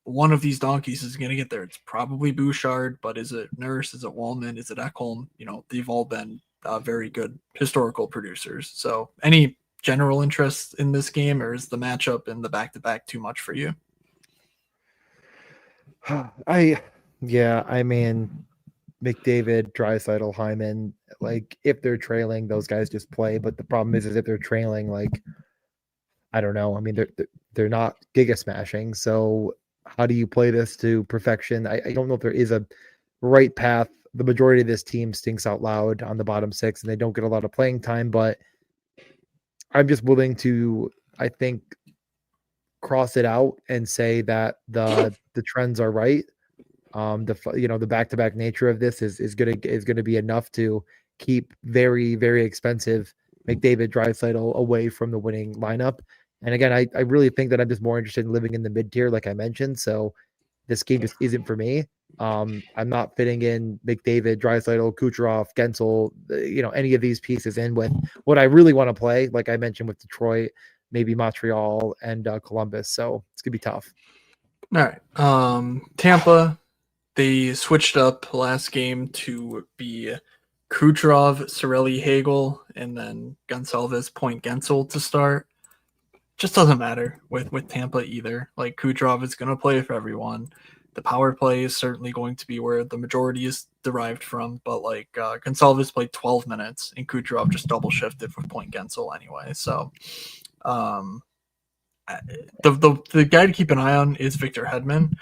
S1: one of these donkeys is going to get there. It's probably Bouchard, but is it Nurse? Is it Wallman? Is it Ekholm? They've all been very good historical producers. So any general interest in this game, or is the matchup and the back-to-back too much for you?
S2: I mean, McDavid, Draisaitl, Hyman, like if they're trailing, those guys just play. But the problem is if they're trailing, like I don't know. I mean, they're not giga smashing. So how do you play this to perfection? I don't know if there is a right path. The majority of this team stinks out loud on the bottom six, and they don't get a lot of playing time. But I'm just willing to, I think, cross it out and say that the trends are right. The back-to-back nature of this is gonna be enough to keep very, very expensive McDavid, Draisaitl away from the winning lineup. And again, I really think that I'm just more interested in living in the mid tier, like I mentioned. So this game just isn't for me. I'm not fitting in McDavid, Draisaitl, Kucherov, Gensel, any of these pieces in with what I really want to play, like I mentioned with Detroit, maybe Montreal and Columbus. So it's gonna be tough.
S1: All right. Tampa, they switched up last game to be Kucherov, Cirelli, Hagel, and then Gonsalves, Point, Gensel to start. Just doesn't matter with Tampa either. Like, Kucherov is going to play for everyone. The power play is certainly going to be where the majority is derived from, but like Gonsalves played 12 minutes and Kucherov just double shifted with Point, Gensel anyway. So the guy to keep an eye on is Victor Hedman,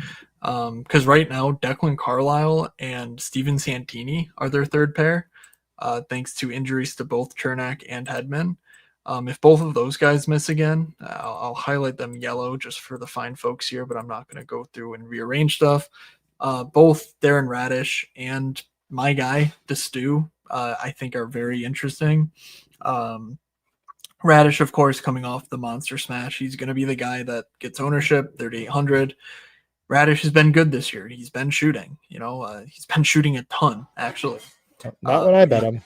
S1: because right now Declan Carlisle and Steven Santini are their third pair, thanks to injuries to both Chernak and Hedman. If both of those guys miss again, I'll highlight them yellow just for the fine folks here, but I'm not going to go through and rearrange stuff. Both Darren Radish and my guy, DeStew, I think are very interesting. Radish, of course, coming off the monster smash, he's going to be the guy that gets ownership, 3,800. Radish has been good this year. He's been shooting, he's been shooting a ton, actually.
S2: Not when I bet him.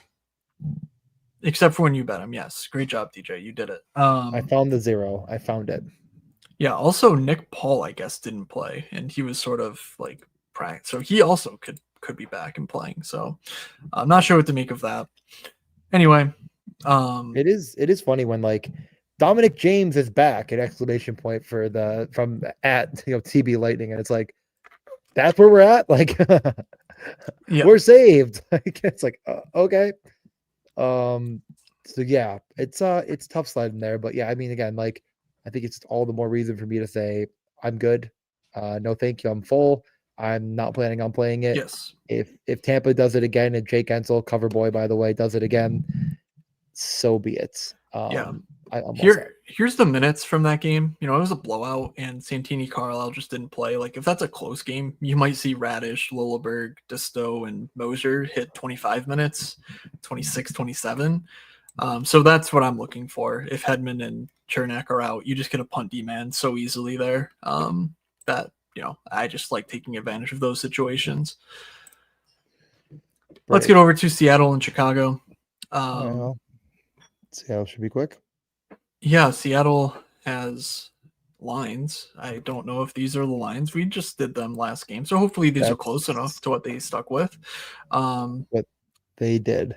S1: Except for when you bet him, yes. Great job, DJ. You did it.
S2: I found the zero. I found it.
S1: Yeah, also Nick Paul, I guess, didn't play, and he was sort of like practice. So he also could be back and playing. So I'm not sure what to make of that. Anyway.
S2: It is funny when like Dominic James is back at exclamation point from TB Lightning, and it's like that's where we're at. Like
S1: yeah.
S2: We're saved. Like it's like okay. So yeah, it's tough sliding there, but yeah, I mean, again, like I think it's all the more reason for me to say I'm good. No, thank you. I'm full. I'm not planning on playing it.
S1: Yes.
S2: If Tampa does it again, and Jake Ensel, cover boy, by the way, does it again, so be it.
S1: Yeah. Here's the minutes from that game. It was a blowout, and Santini Carlisle just didn't play. Like, if that's a close game, you might see Radish, Lilleberg, Destow, and Moser hit 25 minutes, 26, 27. So that's what I'm looking for. If Hedman and Chernak are out, you just get a punt D-man so easily there. That I just like taking advantage of those situations. Right. Let's get over to Seattle and Chicago.
S2: All right, well, Seattle should be quick.
S1: Yeah, Seattle has lines. I don't know if these are the lines. We just did them last game, so hopefully these are close enough to what they stuck with.
S2: What they did.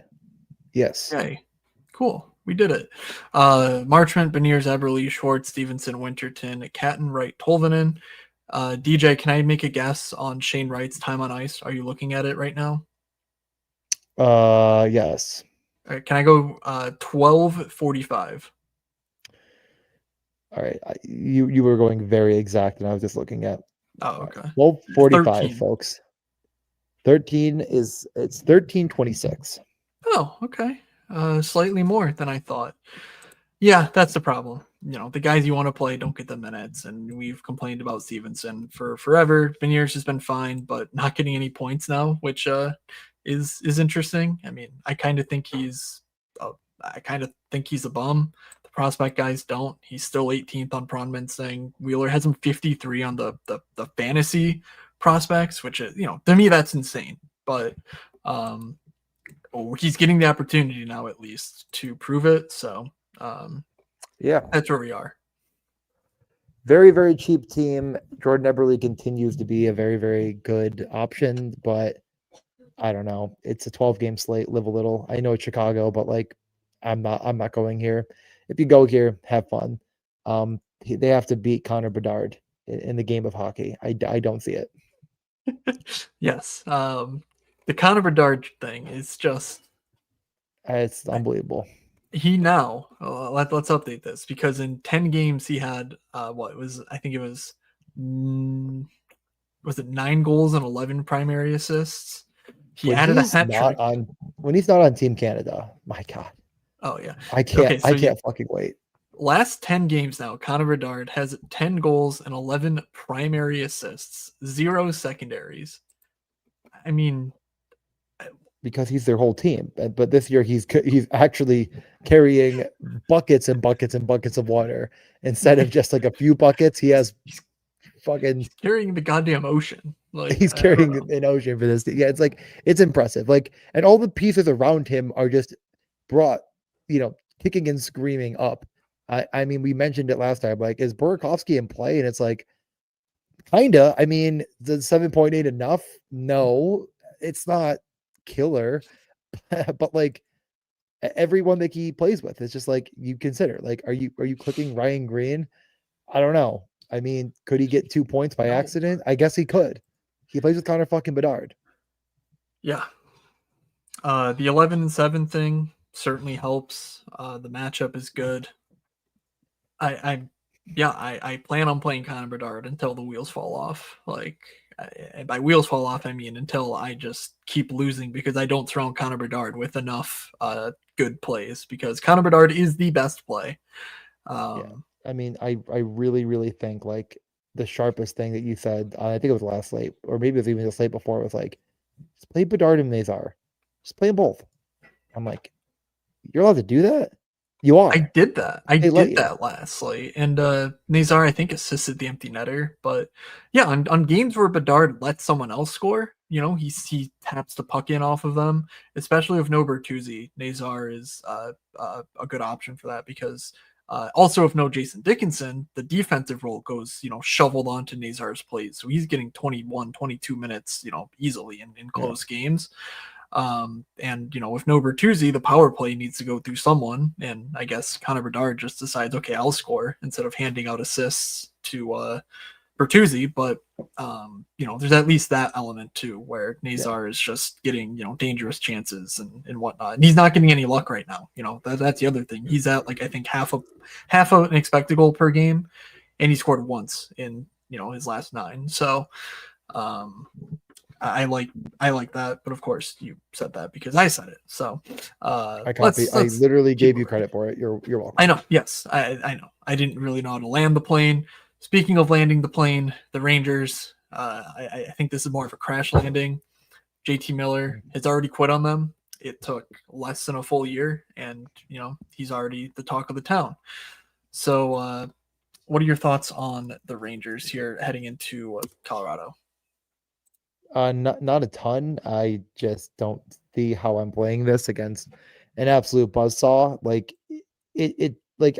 S2: Yes.
S1: Okay, cool. We did it. Marchment, Beniers, Eberle, Schwartz, Stevenson, Winterton, Catton, Wright, Tolvanen. DJ, can I make a guess on Shane Wright's time on ice? Are you looking at it right now?
S2: Yes.
S1: All right, can I go 12:45?
S2: All right. You were going very exact, and I was just looking at
S1: Oh, okay.
S2: 12:45,
S1: 13.
S2: folks. 13:26.
S1: Oh, okay. Slightly more than I thought. Yeah, that's the problem. The guys you want to play don't get the minutes, and we've complained about Stevenson for forever. Beniers has been fine, but not getting any points now, which is interesting. I mean, I kind of think he's a bum. The prospect guys don't. He's still 18th on Pronman saying Wheeler has him 53 on the fantasy prospects, which is, to me that's insane. But he's getting the opportunity now at least to prove it. So
S2: yeah,
S1: that's where we are.
S2: Very, very cheap team. Jordan Eberle continues to be a very, very good option, but I don't know. It's a 12-game slate. Live a little. I know it's Chicago, but like, I'm not going here. If you go here, have fun. They have to beat Connor Bedard in the game of hockey. I don't see it.
S1: Yes. The Connor Bedard thing is just
S2: It's unbelievable.
S1: He now let's update this, because in 10 games he had I think it was it 9 goals and 11 primary assists. He added a hat trick
S2: when he's not on Team Canada. My God.
S1: Oh yeah.
S2: I can't fucking wait.
S1: Last 10 games now, Connor Bedard has 10 goals and 11 primary assists, 0 secondaries. I mean,
S2: because he's their whole team. But this year he's actually carrying buckets and buckets and buckets of water instead of just like a few buckets. He has he's
S1: carrying the goddamn ocean. Like,
S2: he's carrying an ocean for this. Yeah, it's impressive. Like, and all the pieces around him are just brought, kicking and screaming up. I mean, we mentioned it last time. Like, is Burakovsky in play? And it's like, kinda. I mean, the 7.8 enough? No, it's not killer, but like everyone that he plays with, it's just like you consider. Like, are you clicking Ryan Green? I don't know. I mean, could he get 2 points by accident? I guess he could. He plays with Connor fucking Bedard.
S1: Yeah. The 11-7 thing certainly helps. The matchup is good. I plan on playing Connor Bedard until the wheels fall off. Like, by wheels fall off, I mean until I just keep losing because I don't throw Connor Bedard with enough good plays, because Connor Bedard is the best play.
S2: Yeah. I mean, I really, really think like the sharpest thing that you said, I think it was last slate, or maybe it was even the slate before, it was like, just play Bedard and Nazar. Just play them both. I'm like, you're allowed to do that? You are.
S1: I did that. I did that last slate. And Nazar, I think, assisted the empty netter. But yeah, on games where Bedard lets someone else score, he taps the puck in off of them, especially with no Bertuzzi. Nazar is a good option for that, because also if no Jason Dickinson, the defensive role goes, shoveled onto Nazar's plate. So he's getting 21, 22 minutes, easily in close games. And with no Bertuzzi, the power play needs to go through someone, and I guess Connor Bedard just decides, okay, I'll score, instead of handing out assists to Bertuzzi. But there's at least that element too, where Nazar is just getting dangerous chances and whatnot, and he's not getting any luck right now. That's the other thing. He's at, like, I think half of an expected goal per game, and he scored once in his last 9. So I like that, but of course you said that because I said it. So
S2: I copy. I literally gave you credit for it. You're welcome.
S1: I know. Yes, I know. I didn't really know how to land the plane. Speaking of landing the plane, the Rangers. I think this is more of a crash landing. JT Miller has already quit on them. It took less than a full year, and he's already the talk of the town. So, what are your thoughts on the Rangers here heading into Colorado?
S2: Not a ton. I just don't see how I'm playing this against an absolute buzzsaw. Like it like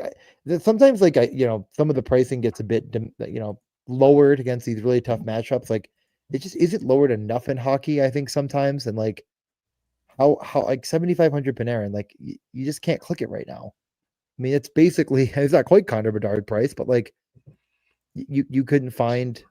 S2: sometimes like some of the pricing gets a bit lowered against these really tough matchups. Like it just isn't lowered enough in hockey, I think sometimes. And like how like 7,500 Panarin, like you just can't click it right now. I mean, it's basically it's not quite Connor Bedard price, but like you couldn't find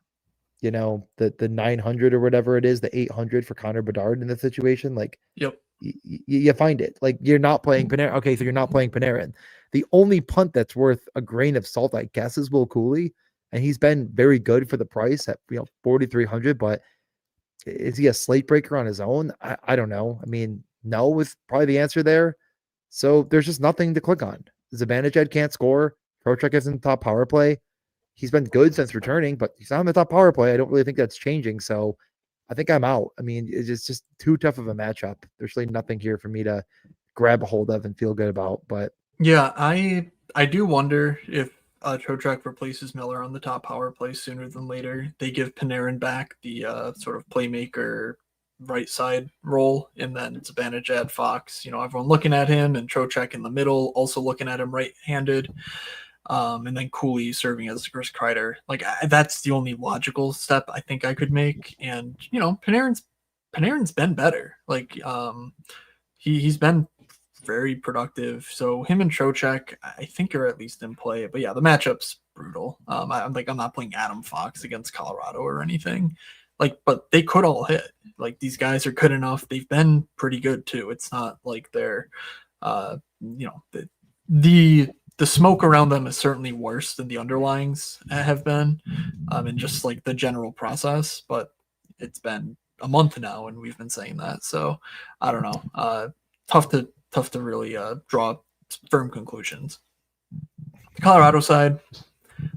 S2: the 900 or whatever it is, the 800 for Connor Bedard in this situation. Like
S1: Yep.
S2: you find it. Like you're not playing Panarin. Okay, so you're not playing Panarin. The only punt that's worth a grain of salt, I guess, is Will Cooley, and he's been very good for the price at 4,300. But is he a slate breaker on his own? I don't know. I mean, no is probably the answer there. So there's just nothing to click on. Zibanejad can't score. Trocheck isn't the top power play. He's been good since returning, but he's not on the top power play. I don't really think that's changing. So I think I'm out. I mean, it's just too tough of a matchup. There's really nothing here for me to grab a hold of and feel good about. But
S1: Yeah, I do wonder if Trocheck replaces Miller on the top power play sooner than later. They give Panarin back the sort of playmaker right side role, and then Zibanejad, Fox. Everyone looking at him, and Trocheck in the middle, also looking at him right-handed. And then Cooley serving as Chris Kreider. Like that's the only logical step I think I could make. And Panarin's been better. Like he's been very productive. So him and Trocheck, I think, are at least in play. But yeah, the matchup's brutal. I'm not playing Adam Fox against Colorado or anything. Like, but they could all hit. Like these guys are good enough. They've been pretty good too. It's not like they're, the smoke around them is certainly worse than the underlyings have been, and just like the general process. But it's been a month now, and we've been saying that. So I don't know. Tough to really draw firm conclusions. The Colorado side: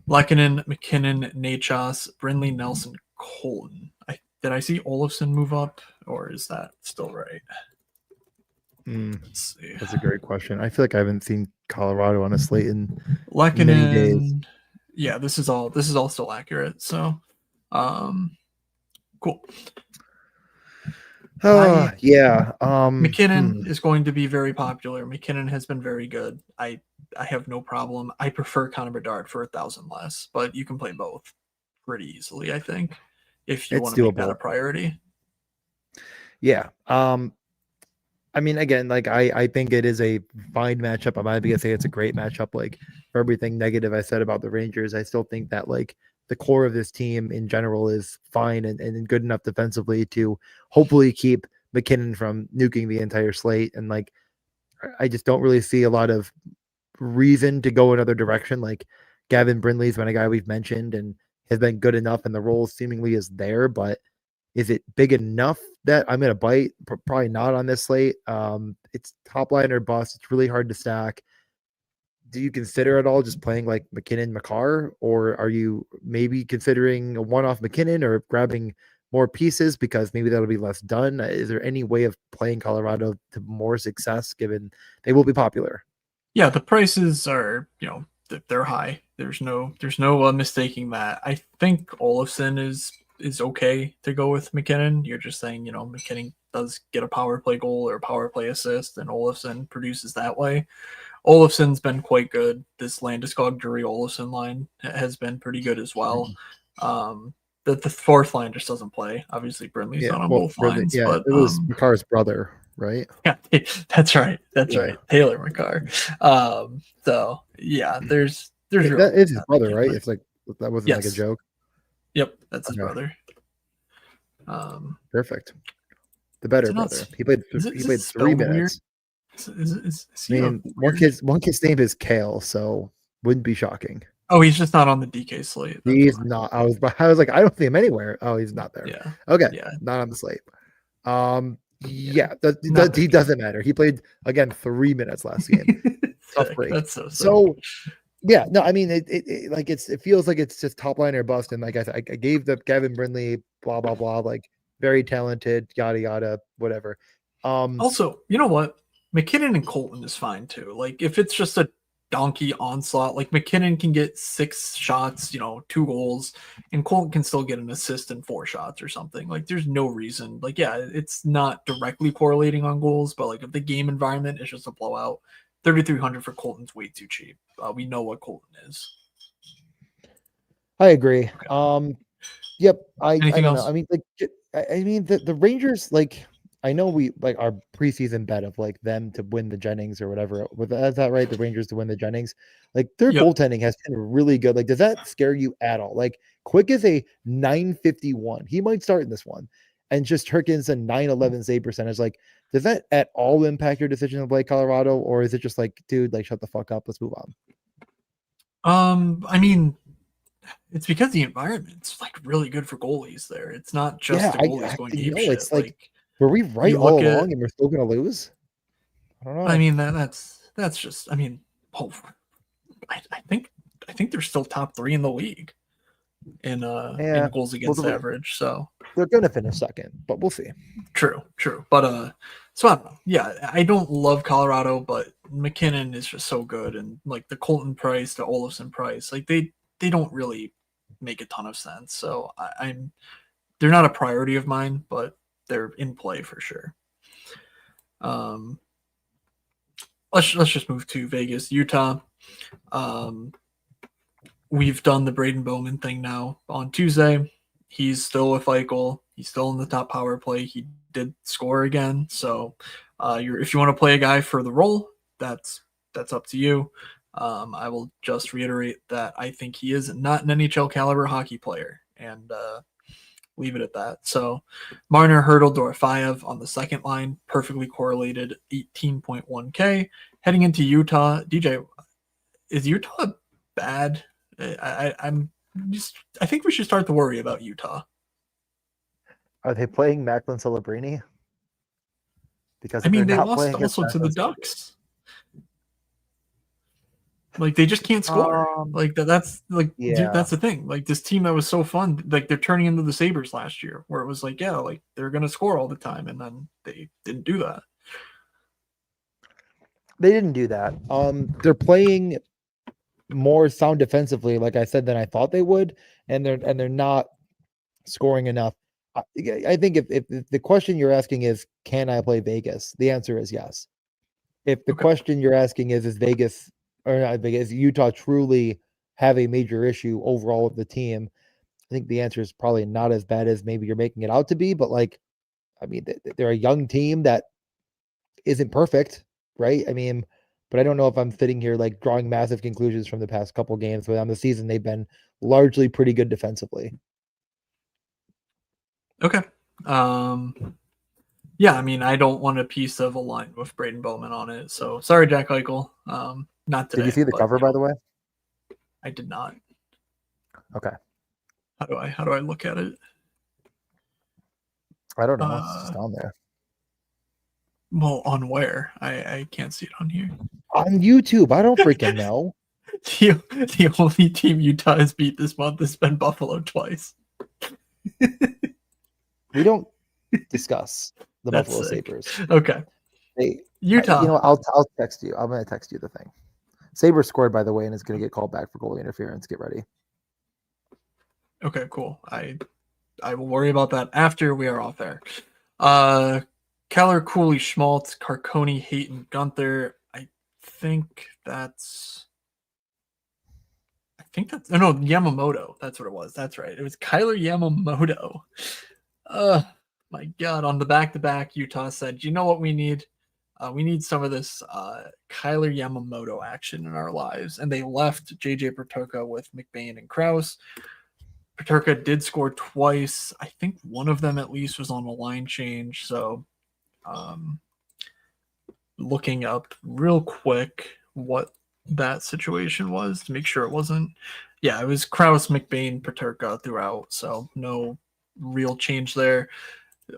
S1: Lehkonen, McKinnon, Nachos, Brindley, Nelson, Colton. Did I see Olofsson move up, or is that still right? Let's see.
S2: That's a great question. I feel like I haven't seen Colorado on a slate in many days.
S1: Lehkonen. Yeah, this is all still accurate. So, cool.
S2: Yeah.
S1: McKinnon is going to be very popular. McKinnon has been very good. I have no problem. I prefer Connor Bedard for 1,000 less, but you can play both pretty easily, I think, if you want to make that a priority.
S2: Yeah. I mean, again, like I think it is a fine matchup. I'm not gonna say it's a great matchup. Like for everything negative I said about the Rangers, I still think that like the core of this team in general is fine and good enough defensively to hopefully keep McKinnon from nuking the entire slate. And like I just don't really see a lot of reason to go another direction. Like Gavin Brindley's been a guy we've mentioned and has been good enough, and the role seemingly is there, but is it big enough that I'm going to bite? Probably not on this slate. It's top line or bust. It's really hard to stack. Do you consider at all just playing like McKinnon, Makar, or are you maybe considering a one-off McKinnon or grabbing more pieces because maybe that'll be less done? Is there any way of playing Colorado to more success given they will be popular?
S1: Yeah, the prices are, they're high. There's no mistaking that. I think Olofsson is okay to go with McKinnon. You're just saying, McKinnon does get a power play goal or a power play assist, and Olofsson produces that way. Olofsson's been quite good. This Landeskog, Drury, Olofsson line has been pretty good as well. The fourth line just doesn't play. Obviously, Brindley's not on both lines.
S2: Yeah,
S1: but
S2: it was Makar's brother, right?
S1: Yeah, that's right. That's right. Taylor Makar. So yeah, there's
S2: that is his brother, right? It's like that wasn't like a joke.
S1: Yep, that's his brother.
S2: Perfect. The better brother. He played 3 minutes. One kid's name is Kale, so wouldn't be shocking.
S1: Oh, he's just not on the DK slate.
S2: He's not. I was like, I don't see him anywhere. Oh, he's not there.
S1: Yeah.
S2: Okay. Yeah. Not on the slate. He doesn't matter. He played again 3 minutes last game. Tough break.
S1: That's so
S2: yeah, no, I mean it feels like it's just top line or bust. And like I gave the Gavin Brindley blah blah blah, like very talented, yada yada, whatever.
S1: Also, you know what? McKinnon and Colton is fine too. Like if it's just a donkey onslaught. Like McKinnon can get 6 shots, 2 goals, and Colton can still get an assist and 4 shots or something. Like there's no reason. Like, yeah, it's not directly correlating on goals, but like if the game environment is just a blowout, 3,300 for Colton's way too cheap. We know what Colton is.
S2: I agree.
S1: Okay.
S2: Yep. I
S1: Anything
S2: don't know.
S1: else?
S2: I mean, like, I mean, the Rangers, like, I know we like our preseason bet of like them to win the Jennings or whatever. Is that right? The Rangers to win the Jennings. Like their
S1: Yep.
S2: goaltending has been really good. Like, does that scare you at all? Like, Quick is a 951. He might start in this one, and just Turkin's a 911 save percentage. Like, does that at all impact your decision to play Colorado, or is it just like, dude, like, shut the fuck up, let's move on?
S1: I mean, it's because the environment's like really good for goalies there. It's not just
S2: Yeah,
S1: the goalies going ape shit.
S2: it's like,
S1: Like
S2: were we right
S1: you
S2: all
S1: look at,
S2: along and we're still gonna lose? I don't
S1: I
S2: know.
S1: mean that's just. I mean, oh, I think they're still top 3 in the league in
S2: Yeah,
S1: goals
S2: well,
S1: against average. So
S2: they're gonna finish second, but we'll see.
S1: true. But so I don't know. Yeah, I don't love Colorado, but McKinnon is just so good, and like the Colton price, the Olofsson price, like they don't really make a ton of sense. So I'm they're not a priority of mine, but they're in play for sure. Um, let's just move to Vegas, Utah. Um, we've done the Braden Bowman thing now on Tuesday. He's still with Eichel. He's still in the top power play. He did score again. So if you want to play a guy for the role, that's up to you. I will just reiterate that I think he is not an NHL caliber hockey player, and leave it at that. So Marner, Hurdle, Dorofeyev on the second line, perfectly correlated 18.1K. Heading into Utah, DJ, is Utah bad? I think we should start to worry about Utah.
S2: Are they playing Macklin Celebrini? Because
S1: I
S2: if they're
S1: mean, they
S2: not
S1: lost
S2: playing against
S1: also to the
S2: Macklin Celebrini,
S1: Ducks. Like, they just can't score. Like that's like dude,
S2: yeah,
S1: that's the thing. Like, this team that was so fun, like they're turning into the Sabres last year, where it was like, yeah, like they're gonna score all the time, and then they didn't do that.
S2: they didn't do that. They're playing more sound defensively, like I said, than I thought they would, and they're not scoring enough. I think if the question you're asking is, can I play Vegas? The answer is yes. If the
S1: Okay.
S2: question you're asking is Vegas or not Vegas, Utah truly have a major issue overall with the team? I think the answer is probably not as bad as maybe you're making it out to be, but like, I mean, they're a young team that isn't perfect, right? I mean, but I don't know if I'm sitting here like drawing massive conclusions from the past couple games. But on the season, they've been largely pretty good defensively.
S1: Okay. Yeah, I mean, I don't want a piece of a line with Braden Bowman on it. So sorry, Jack Eichel. Not
S2: Did you
S1: today,
S2: see the
S1: but
S2: cover, by the way?
S1: I did not.
S2: Okay.
S1: How do I look at it?
S2: I don't know. It's just on there.
S1: Well, on where? I can't see it on here.
S2: On YouTube. I don't freaking know.
S1: The only team Utah has beat this month has been Buffalo twice.
S2: We don't discuss the
S1: That's
S2: Buffalo
S1: sick.
S2: Sabres.
S1: Okay. Utah.
S2: You know, I'll text you. I'm going to text you the thing. Sabres scored, by the way, and is going to get called back for goalie interference. Get ready.
S1: Okay, cool. I will worry about that after we are off air. Keller, Cooley, Schmaltz, Carconi, Hayton, Gunther. I think that's no, Yamamoto. That's what it was. That's right. It was Kyler Yamamoto. My God. On the back-to-back, Utah said, you know what we need? We need some of this Kyler Yamamoto action in our lives. And they left JJ Pertuka with McBain and Krause. Pertuka did score twice. I think one of them at least was on a line change. So looking up real quick what that situation was to make sure it wasn't. Yeah, it was Krause, McBain, Pertuka throughout. So no real change there.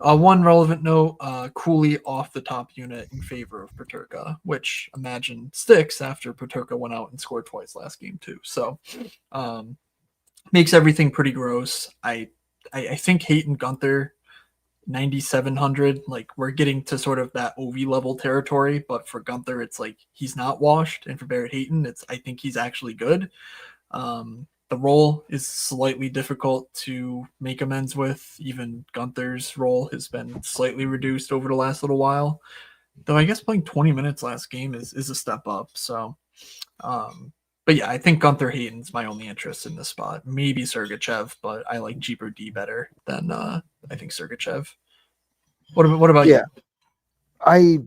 S1: One relevant note, Cooley off the top unit in favor of Pertuka, which imagine sticks after Pertuka went out and scored twice last game too. So makes everything pretty gross. I think Hayton Gunther 9,700. Like we're getting to sort of that OV level territory, but for Gunther, it's like he's not washed, and for Barrett Hayton, I think he's actually good. The role is slightly difficult to make amends with. Even Gunther's role has been slightly reduced over the last little while. Though I guess playing 20 minutes last game is a step up. So, but yeah, I think Gunther Hayton's my only interest in this spot. Maybe Sergachev, but I like cheaper D better than I think Sergachev. What about
S2: Yeah,
S1: you?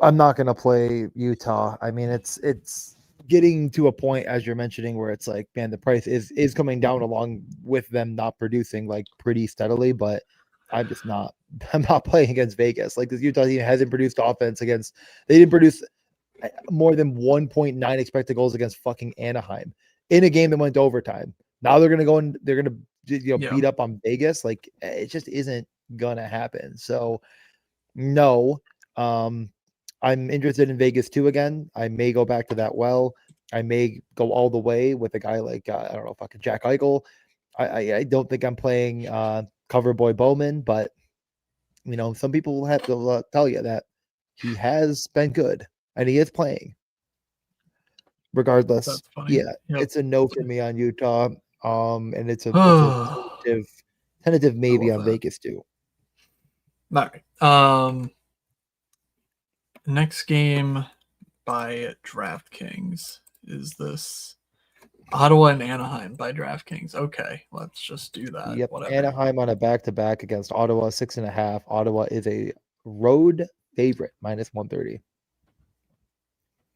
S2: I'm not gonna play Utah. I mean, it's getting to a point as you're mentioning where it's like, man, the price is coming down along with them not producing like pretty steadily, but I'm just not. I'm not playing against Vegas. Like this Utah team hasn't produced offense against. They didn't produce more than 1.9 expected goals against fucking Anaheim in a game that went to overtime. Now they're gonna go and they're gonna
S1: Yeah,
S2: beat up on Vegas. Like it just isn't gonna happen. So no. I'm interested in Vegas too again. I may go back to that well. I may go all the way with a guy like I don't know, fucking Jack Eichel. I don't think I'm playing Cover Boy Bowman, but some people will have to tell you that he has been good and he is playing. Regardless,
S1: that's funny.
S2: yeah,
S1: Yep.
S2: it's a no for me on Utah. And it's a
S1: I
S2: tentative maybe
S1: love
S2: on
S1: that.
S2: Vegas too.
S1: All right. Next game by DraftKings is this Ottawa and Anaheim by DraftKings. Okay, let's just do that.
S2: Yep.
S1: Whatever.
S2: Anaheim on a back-to-back against Ottawa, 6.5. Ottawa is a road favorite, -130.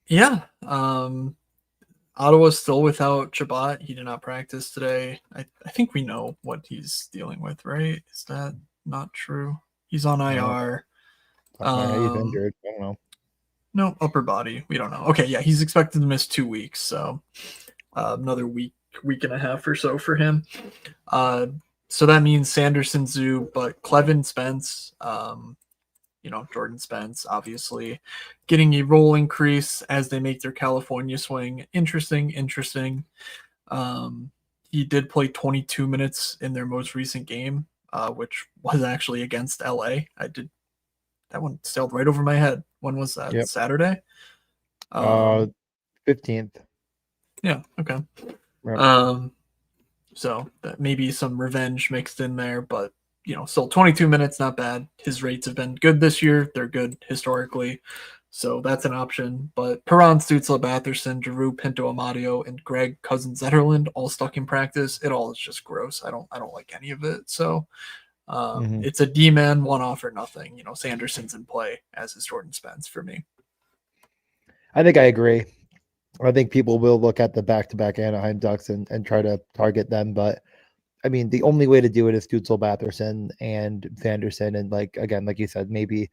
S1: Yeah. Ottawa's still without Chabot. He did not practice today. I think we know what he's dealing with, right? Is that not true? He's on
S2: Oh,
S1: IR.
S2: top of my head, he's
S1: Um,
S2: injured. I don't know.
S1: no, upper body. We don't know. Okay, yeah, he's expected to miss 2 weeks, so another week and a half or so for him. So that means Sanderson, Zoo, but Clevin, Spence, Jordan Spence, obviously getting a role increase as they make their California swing. Interesting. He did play 22 minutes in their most recent game, which was actually against LA. That one sailed right over my head. When was that?
S2: Yep.
S1: Saturday?
S2: 15th.
S1: Yeah, okay.
S2: Yep.
S1: So that maybe some revenge mixed in there, but still 22 minutes, not bad. His rates have been good this year. They're good historically. So that's an option. But Perron, Stützle, Batherson, Giroux, Pinto, Amadio, and Greg Cousins Zetterland all stuck in practice. It all is just gross. I don't like any of it. So it's a D-man, one off or nothing. Sanderson's in play, as is Jordan Spence for me.
S2: I think I agree. I think people will look at the back-to-back Anaheim Ducks and try to target them, but I mean, the only way to do it is Stützle, Batherson, and Sanderson, and like you said, maybe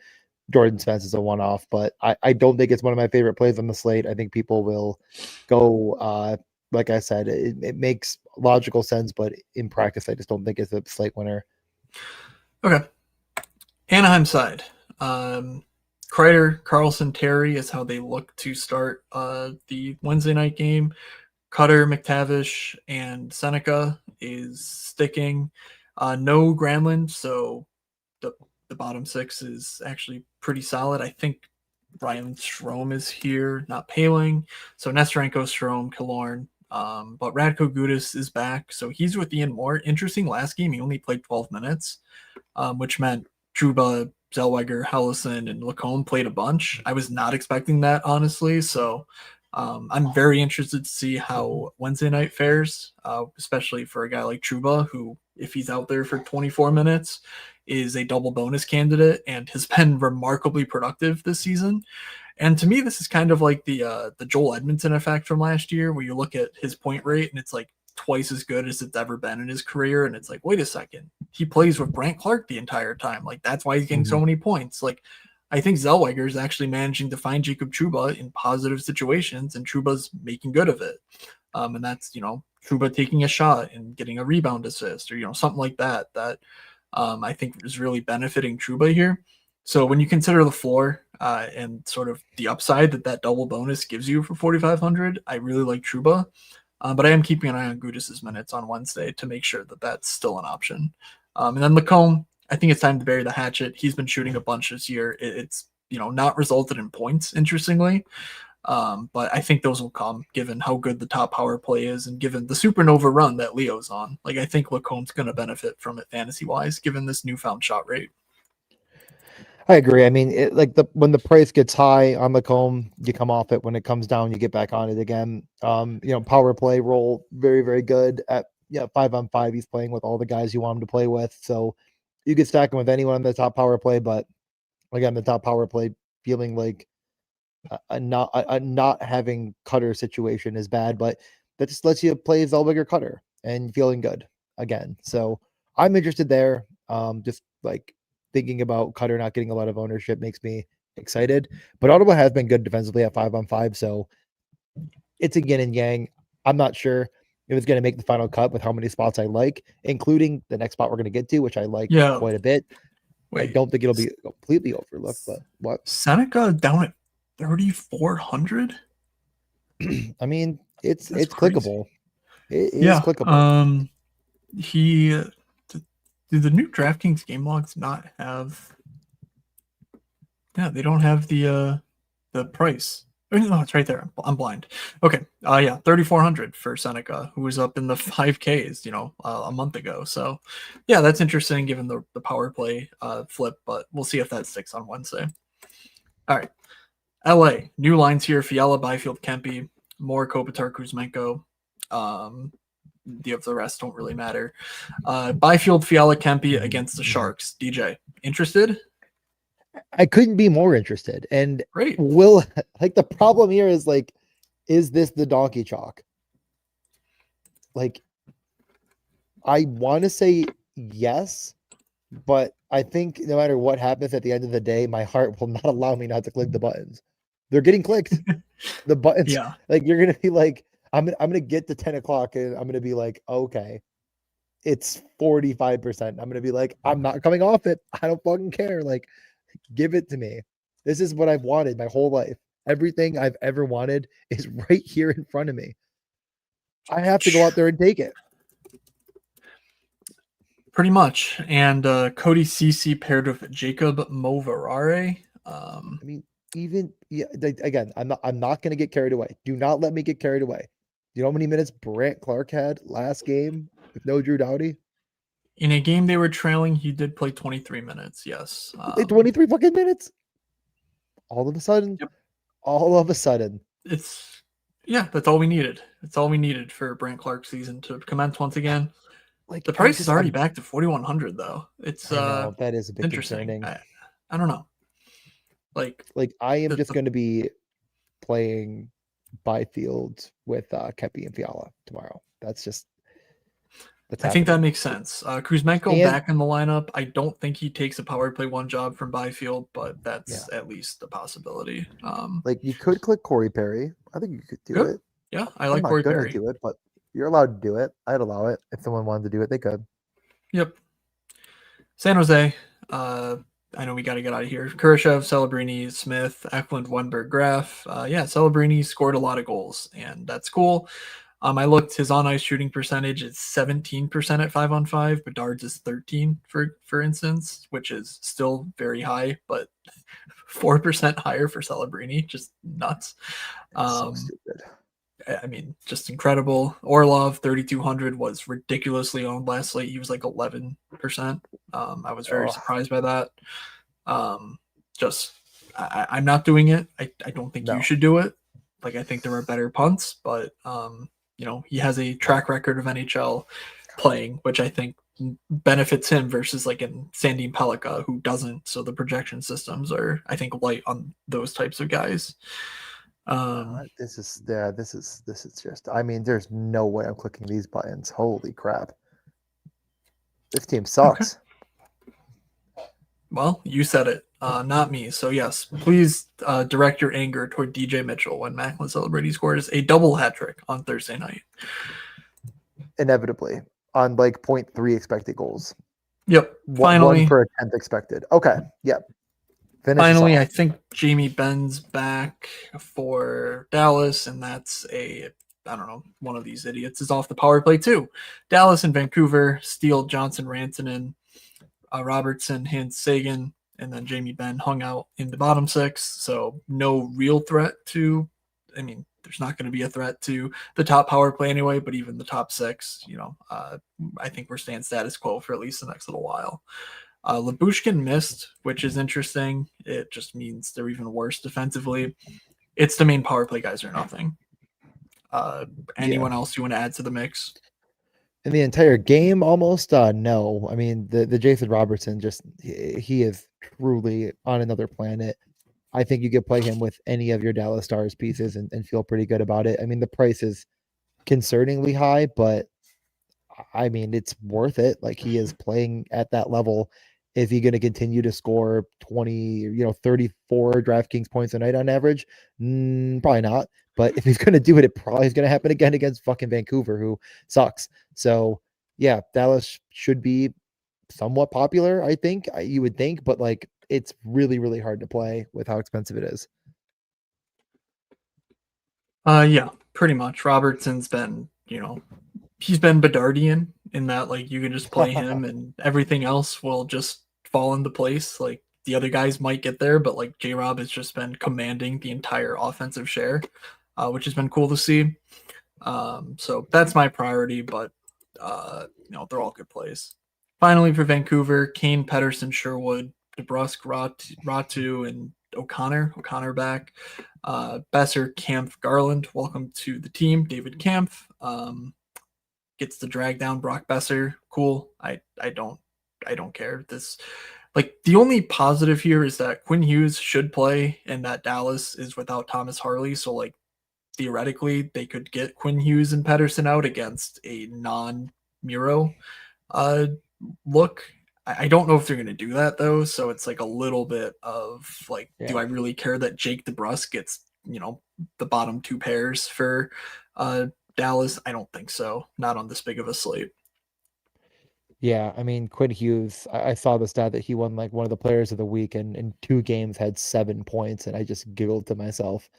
S2: Jordan Spence is a one-off, but I don't think it's one of my favorite plays on the slate. I think people will go, like I said, it makes logical sense, but in practice, I just don't think it's a slate winner.
S1: Okay. Anaheim side. Kreider, Carlson, Terry is how they look to start the Wednesday night game. Cutter, McTavish, and Seneca is sticking. No Gramlin, so the bottom six is actually pretty solid. I think Ryan Strome is here, not Paling. So Nesterenko, Strome, Killorn. But Radko Gudas is back, so he's with Ian Moore. Interesting, last game he only played 12 minutes, which meant Trouba, Zellweger, Hellison, and Lacombe played a bunch. I was not expecting that, honestly. So I'm very interested to see how Wednesday night fares, especially for a guy like Trouba, who, if he's out there for 24 minutes, is a double bonus candidate and has been remarkably productive this season. And to me, this is kind of like the Joel Edmondson effect from last year, where you look at his point rate and it's like twice as good as it's ever been in his career. And it's like, wait a second, he plays with Brandt Clark the entire time. Like, that's why he's getting so many points. Like, I think Zellweger is actually managing to find Jacob Trouba in positive situations, and Trouba's making good of it. And that's, Trouba taking a shot and getting a rebound assist or, something like that, I think is really benefiting Trouba here. So when you consider the floor and sort of the upside that double bonus gives you for 4,500, I really like Trouba. But I am keeping an eye on Gudas's minutes on Wednesday to make sure that that's still an option. And then Lacombe, I think it's time to bury the hatchet. He's been shooting a bunch this year. It's not resulted in points, interestingly. But I think those will come given how good the top power play is and given the supernova run that Leo's on. Like, I think Lacomb's going to benefit from it fantasy wise, given this newfound shot rate.
S2: I agree. I mean, when the price gets high on Lacombe, you come off it. When it comes down, you get back on it again. Power play role very, very good at 5-on-5. He's playing with all the guys you want him to play with, so you could stack him with anyone on the top power play. But again, the top power play feeling like a not having cutter situation is bad, but that just lets you play Zellweger cutter and feeling good again. So I'm interested there. Just like thinking about cutter not getting a lot of ownership makes me excited. But Ottawa has been good defensively at 5-on-5, so it's a yin and yang. I'm not sure if it's going to make the final cut with how many spots I like, including the next spot we're going to get to, which I like quite a bit.
S1: Wait,
S2: I don't think it'll be completely overlooked, but what?
S1: Seneca down at 3,400?
S2: I mean, it's
S1: That's
S2: clickable. It is
S1: yeah.
S2: clickable.
S1: Do the new DraftKings game logs not have? Yeah, they don't have the price. Oh, no, it's right there. I'm blind. Okay. 3,400 for Seneca, who was up in the 5Ks, a month ago. So, yeah, that's interesting given the power play flip, but we'll see if that sticks on Wednesday. All right. LA, new lines here: Fiala, Byfield, Kempe, Moore, Kopitar, Kuzmenko. The rest don't really matter. Byfield, Fiala, Kempe against the Sharks. DJ, interested?
S2: I couldn't be more interested. And
S1: great.
S2: The problem here is is this the donkey chalk? I want to say yes, but I think no matter what happens at the end of the day, my heart will not allow me not to click the buttons. They're getting clicked. The buttons,
S1: yeah.
S2: You're gonna be like, I'm gonna get to 10 o'clock and I'm gonna be like, okay, it's 45%. I'm gonna be like, I'm not coming off it. I don't fucking care. Give it to me. This is what I've wanted my whole life. Everything I've ever wanted is right here in front of me. I have to go out there and take it.
S1: Pretty much. And Cody Ceci paired with Jacob Moverare.
S2: I mean, again, I'm not going to get carried away. Do not let me get carried away. You know how many minutes Brant Clark had last game with no Drew Doughty?
S1: In a game they were trailing, he did play 23 minutes. Yes.
S2: 23 fucking minutes. All of a sudden.
S1: That's all we needed. That's all we needed for Brant Clark's season to commence once again. The price is already back to 4,100 though. It's
S2: that is a bit
S1: interesting.
S2: concerning.
S1: I don't know.
S2: I am just going to be playing Byfield with Kempe and Fiala tomorrow. That's just.
S1: I think that makes sense. Kuzmenko back in the lineup. I don't think he takes a power play one job from Byfield, but that's at least a possibility.
S2: You could click Corey Perry. I think you could do it.
S1: Yeah, I like Corey Perry.
S2: Do it, but you're allowed to do it. I'd allow it. If someone wanted to do it, they could.
S1: Yep. San Jose. I know we got to get out of here. Kurashev, Celebrini, Smith, Eklund, Wenberg, Graf. Celebrini scored a lot of goals, and that's cool. I looked, his on-ice shooting percentage is 17% at 5-on-5. Bedard's is 13, for instance, which is still very high, but 4% higher for Celebrini. Just nuts.
S2: So stupid.
S1: I mean, just incredible. Orlov, 3,200, was ridiculously owned last slate. He was like 11%. I was very surprised by that. I'm not doing it. I don't think you should do it. I think there are better punts, but he has a track record of NHL playing, which I think benefits him versus in Sandin Pellikka, who doesn't. So the projection systems are, I think, light on those types of guys.
S2: This is just, I mean, there's no way I'm clicking these buttons. Holy crap. This team sucks.
S1: Okay. Well, you said it, not me. So yes, please direct your anger toward DJ Mitchell when Macklin Celebrity scores a double hat trick on Thursday night.
S2: Inevitably on 0.3 expected goals.
S1: Yep. Finally,
S2: 1 per 10th expected. Okay. Yep.
S1: Finally, I think Jamie Benn's back for Dallas, and that's one of these idiots is off the power play too. Dallas and Vancouver, Steele, Johnson, Rantanen. Robertson, Hintz, Sagan, and then Jamie Benn hung out in the bottom six. So no real threat to, I mean, there's not going to be a threat to the top power play anyway, but even the top six, I think we're staying status quo for at least the next little while. Labushkin missed, which is interesting. It just means they're even worse defensively. It's the main power play guys or nothing. Anyone else you want to add to the mix?
S2: In the entire game, almost no. I mean, the Jason Robertson he is truly on another planet. I think you could play him with any of your Dallas Stars pieces and feel pretty good about it. I mean, the price is concerningly high, but I mean, it's worth it. Like, he is playing at that level. Is he going to continue to score 20, 34 DraftKings points a night on average? Probably not. But if he's going to do it, it probably is going to happen again against fucking Vancouver, who sucks. So, yeah, Dallas should be somewhat popular, I think. You would think, but like, it's really, really hard to play with how expensive it is.
S1: Yeah, pretty much. Robertson's been, he's been Bedardian in that, like, you can just play him and everything else will just fall into place. Like, the other guys might get there, but like J-Rob has just been commanding the entire offensive share, which has been cool to see. So that's my priority, but they're all good plays. Finally, for Vancouver, Kane, Pedersen, Sherwood, DeBrusque, Ratu, and O'Connor back. Besser, Kampf, Garland, welcome to the team. David Kampf gets the drag down Brock Besser. Cool. I don't care. This, like, the only positive here is that Quinn Hughes should play and that Dallas is without Thomas Harley. So, like, theoretically they could get Quinn Hughes and Pedersen out against a non-Miro look. I don't know if they're going to do that though, so it's like a little bit of like, do I really care that Jake DeBrusque gets the bottom two pairs for Dallas? I don't think so. Not on this big of a slate.
S2: Yeah, I mean, Quinn Hughes, I saw the stat that he won like one of the players of the week and in 2 games had 7 points, and I just giggled to myself.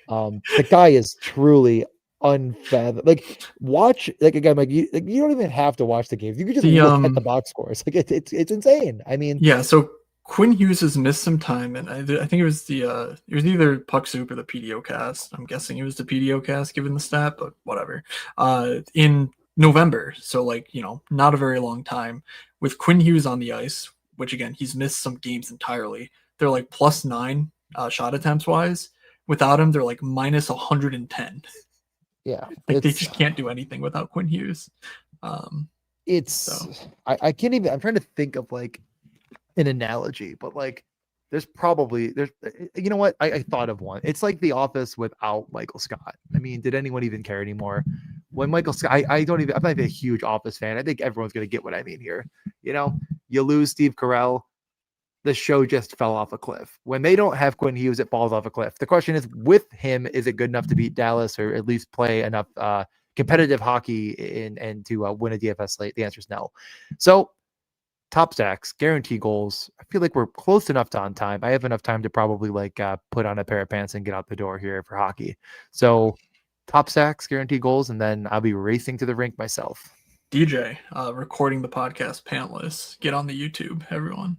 S2: The guy is truly unfathomable. Like, watch, like, again, like you don't even have to watch the games. You can just look at the box scores. Like, it's insane. I mean,
S1: yeah. So Quinn Hughes has missed some time, and I think it was it was either Puck Soup or the PDO cast. I'm guessing it was the PDO cast given the stat, but whatever. In November, so like, not a very long time with Quinn Hughes on the ice, which again, he's missed some games entirely. They're like +9 shot attempts wise. Without him, they're like -110.
S2: Yeah,
S1: like, they just can't do anything without Quinn Hughes.
S2: I can't even. I'm trying to think of like an analogy, but like, there's you know what? I thought of one. It's like The Office without Michael Scott. I mean, did anyone even care anymore? When Michael Scott, I'm not even a huge Office fan. I think everyone's going to get what I mean here. You lose Steve Carell, the show just fell off a cliff. When they don't have Quinn Hughes, it falls off a cliff. The question is, with him, is it good enough to beat Dallas or at least play enough competitive hockey and to win a DFS slate? The answer is no. So, top stacks, guarantee goals. I feel like we're close enough to on time. I have enough time to probably put on a pair of pants and get out the door here for hockey. So, top stacks, guarantee goals, and then I'll be racing to the rink myself.
S1: DJ, recording the podcast pantless. Get on the YouTube, everyone.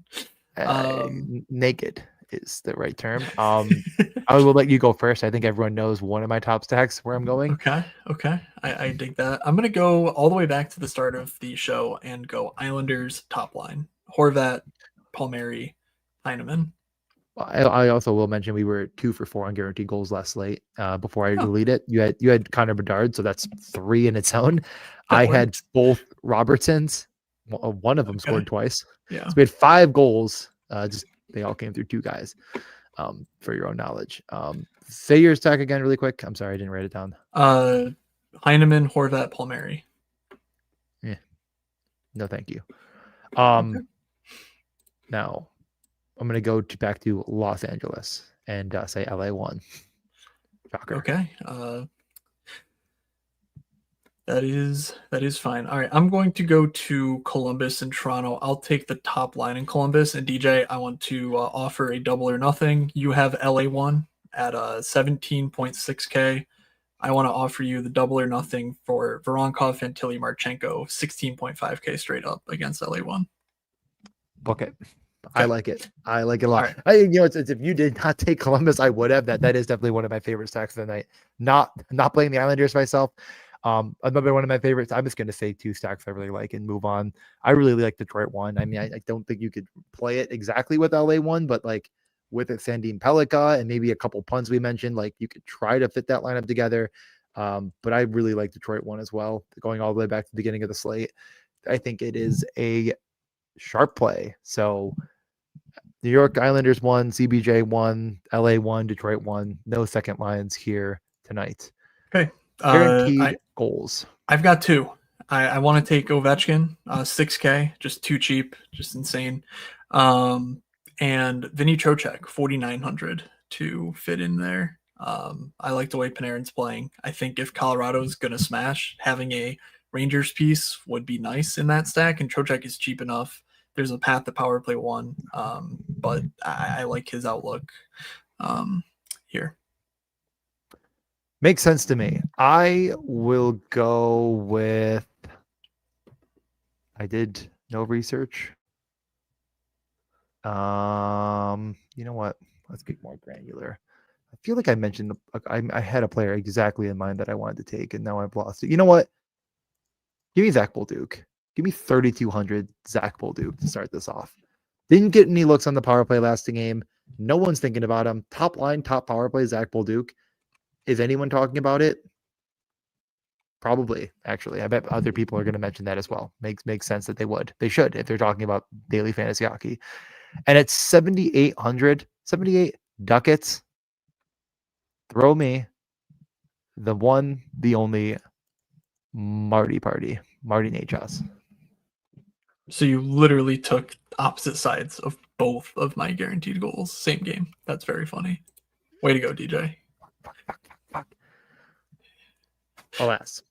S2: Naked is the right term. I will let you go first. I think everyone knows one of my top stacks where I'm going.
S1: Okay. I dig that. I'm going to go all the way back to the start of the show and go Islanders top line. Horvat, Palmieri, Heineman.
S2: I also will mention we were 2 for 4 on guaranteed goals last slate. Before I delete it, you had Connor Bedard, so that's 3 in its own. I had both Robertsons. One of them scored twice.
S1: Yeah.
S2: So we had 5 goals. They all came through 2 guys. For your own knowledge. Say your stack again really quick. I'm sorry, I didn't write it down.
S1: Heineman, Horvat, Palmieri.
S2: Yeah. No, thank you. Now I'm gonna go back to Los Angeles and say LA won. Shocker.
S1: Okay. That is fine. All right, I'm going to go to Columbus and Toronto. I'll take the top line in Columbus. And DJ, I want to offer a double or nothing. You have LA1 at 17.6K. I want to offer you the double or nothing for Voronkov and Tilly Marchenko, 16.5K straight up against LA1.
S2: Book it.
S1: Okay.
S2: I like it. I like it a lot.
S1: All right.
S2: It's if you did not take Columbus, I would have. That is definitely one of my favorite stacks of the night. Not playing the Islanders myself. Another one of my favorites. I'm just going to say 2 stacks I really like and move on. I really like Detroit 1. I mean, I don't think you could play it exactly with LA 1, but like with it, Sandin Pellikka and maybe a couple puns we mentioned, like you could try to fit that lineup together. But I really like Detroit 1 as well. Going all the way back to the beginning of the slate, I think it is a sharp play. So New York Islanders 1, CBJ 1, LA 1, Detroit 1. No second lines here tonight.
S1: Okay.
S2: Guaranteed goals.
S1: I've got 2. I want to take Ovechkin, 6K, just too cheap, just insane. And Vinny Trocheck, 4,900 to fit in there. I like the way Panarin's playing. I think if Colorado's going to smash, having a Rangers piece would be nice in that stack, and Trocheck is cheap enough. There's a path to power play 1, but I like his outlook here.
S2: Makes sense to me. I will go with. I did no research. You know what? Let's get more granular. I feel like I mentioned I had a player exactly in mind that I wanted to take, and now I've lost it. You know what? Give me Zach Bolduc. Give me 3,200 Zach Bolduc to start this off. Didn't get any looks on the power play last game. No one's thinking about him. Top line, top power play, Zach Bolduc. Is anyone talking about it? Probably, actually. I bet other people are going to mention that as well. Makes sense that they would. They should if they're talking about daily fantasy hockey. And it's 7,800, 78 ducats. Throw me the one, the only Marty Nachos.
S1: So you literally took opposite sides of both of my guaranteed goals. Same game. That's very funny. Way to go, DJ.
S2: Fuck. Alas.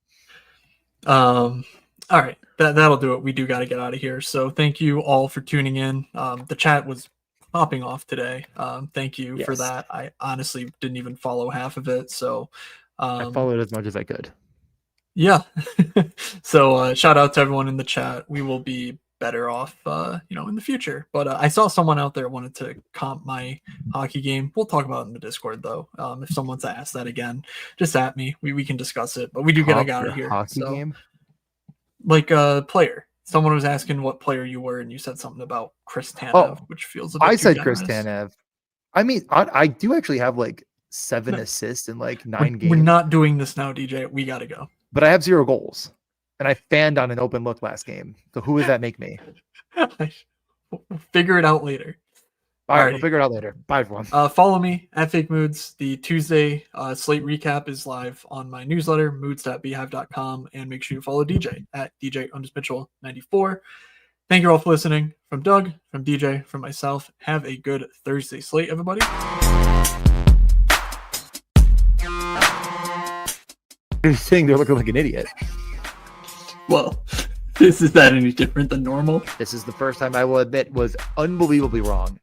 S1: All right. That'll do it. We do got to get out of here. So thank you all for tuning in. The chat was popping off today. Thank you for that. I honestly didn't even follow half of it. So
S2: I followed as much as I could.
S1: Yeah. So shout out to everyone in the chat. We will be better off, in the future. But I saw someone out there wanted to comp my hockey game. We'll talk about it in the Discord, though. If someone's to ask that again, just at me. We can discuss it. But we do get out of here.
S2: Hockey game?
S1: Like a player. Someone was asking what player you were, and you said something about Chris Tanev, which feels a bit
S2: I said
S1: generous.
S2: Chris Tanev. I mean, I do actually have like 7 assists in like 9 games.
S1: We're not doing this now, DJ. We got to go.
S2: But I have 0 goals. And I fanned on an open look last game. So who does that make me?
S1: We'll figure it out later.
S2: All right, we'll figure it out later. Bye, everyone.
S1: Follow me at Fake Moods. The Tuesday Slate recap is live on my newsletter, moods.beehive.com. And make sure you follow DJ at DJ_Mitchell94. Thank you all for listening. From Doug, from DJ, from myself. Have a good Thursday slate, everybody.
S2: You're saying they're looking like an idiot.
S1: Well, is that any different than normal?
S2: This is the first time I will admit was unbelievably wrong.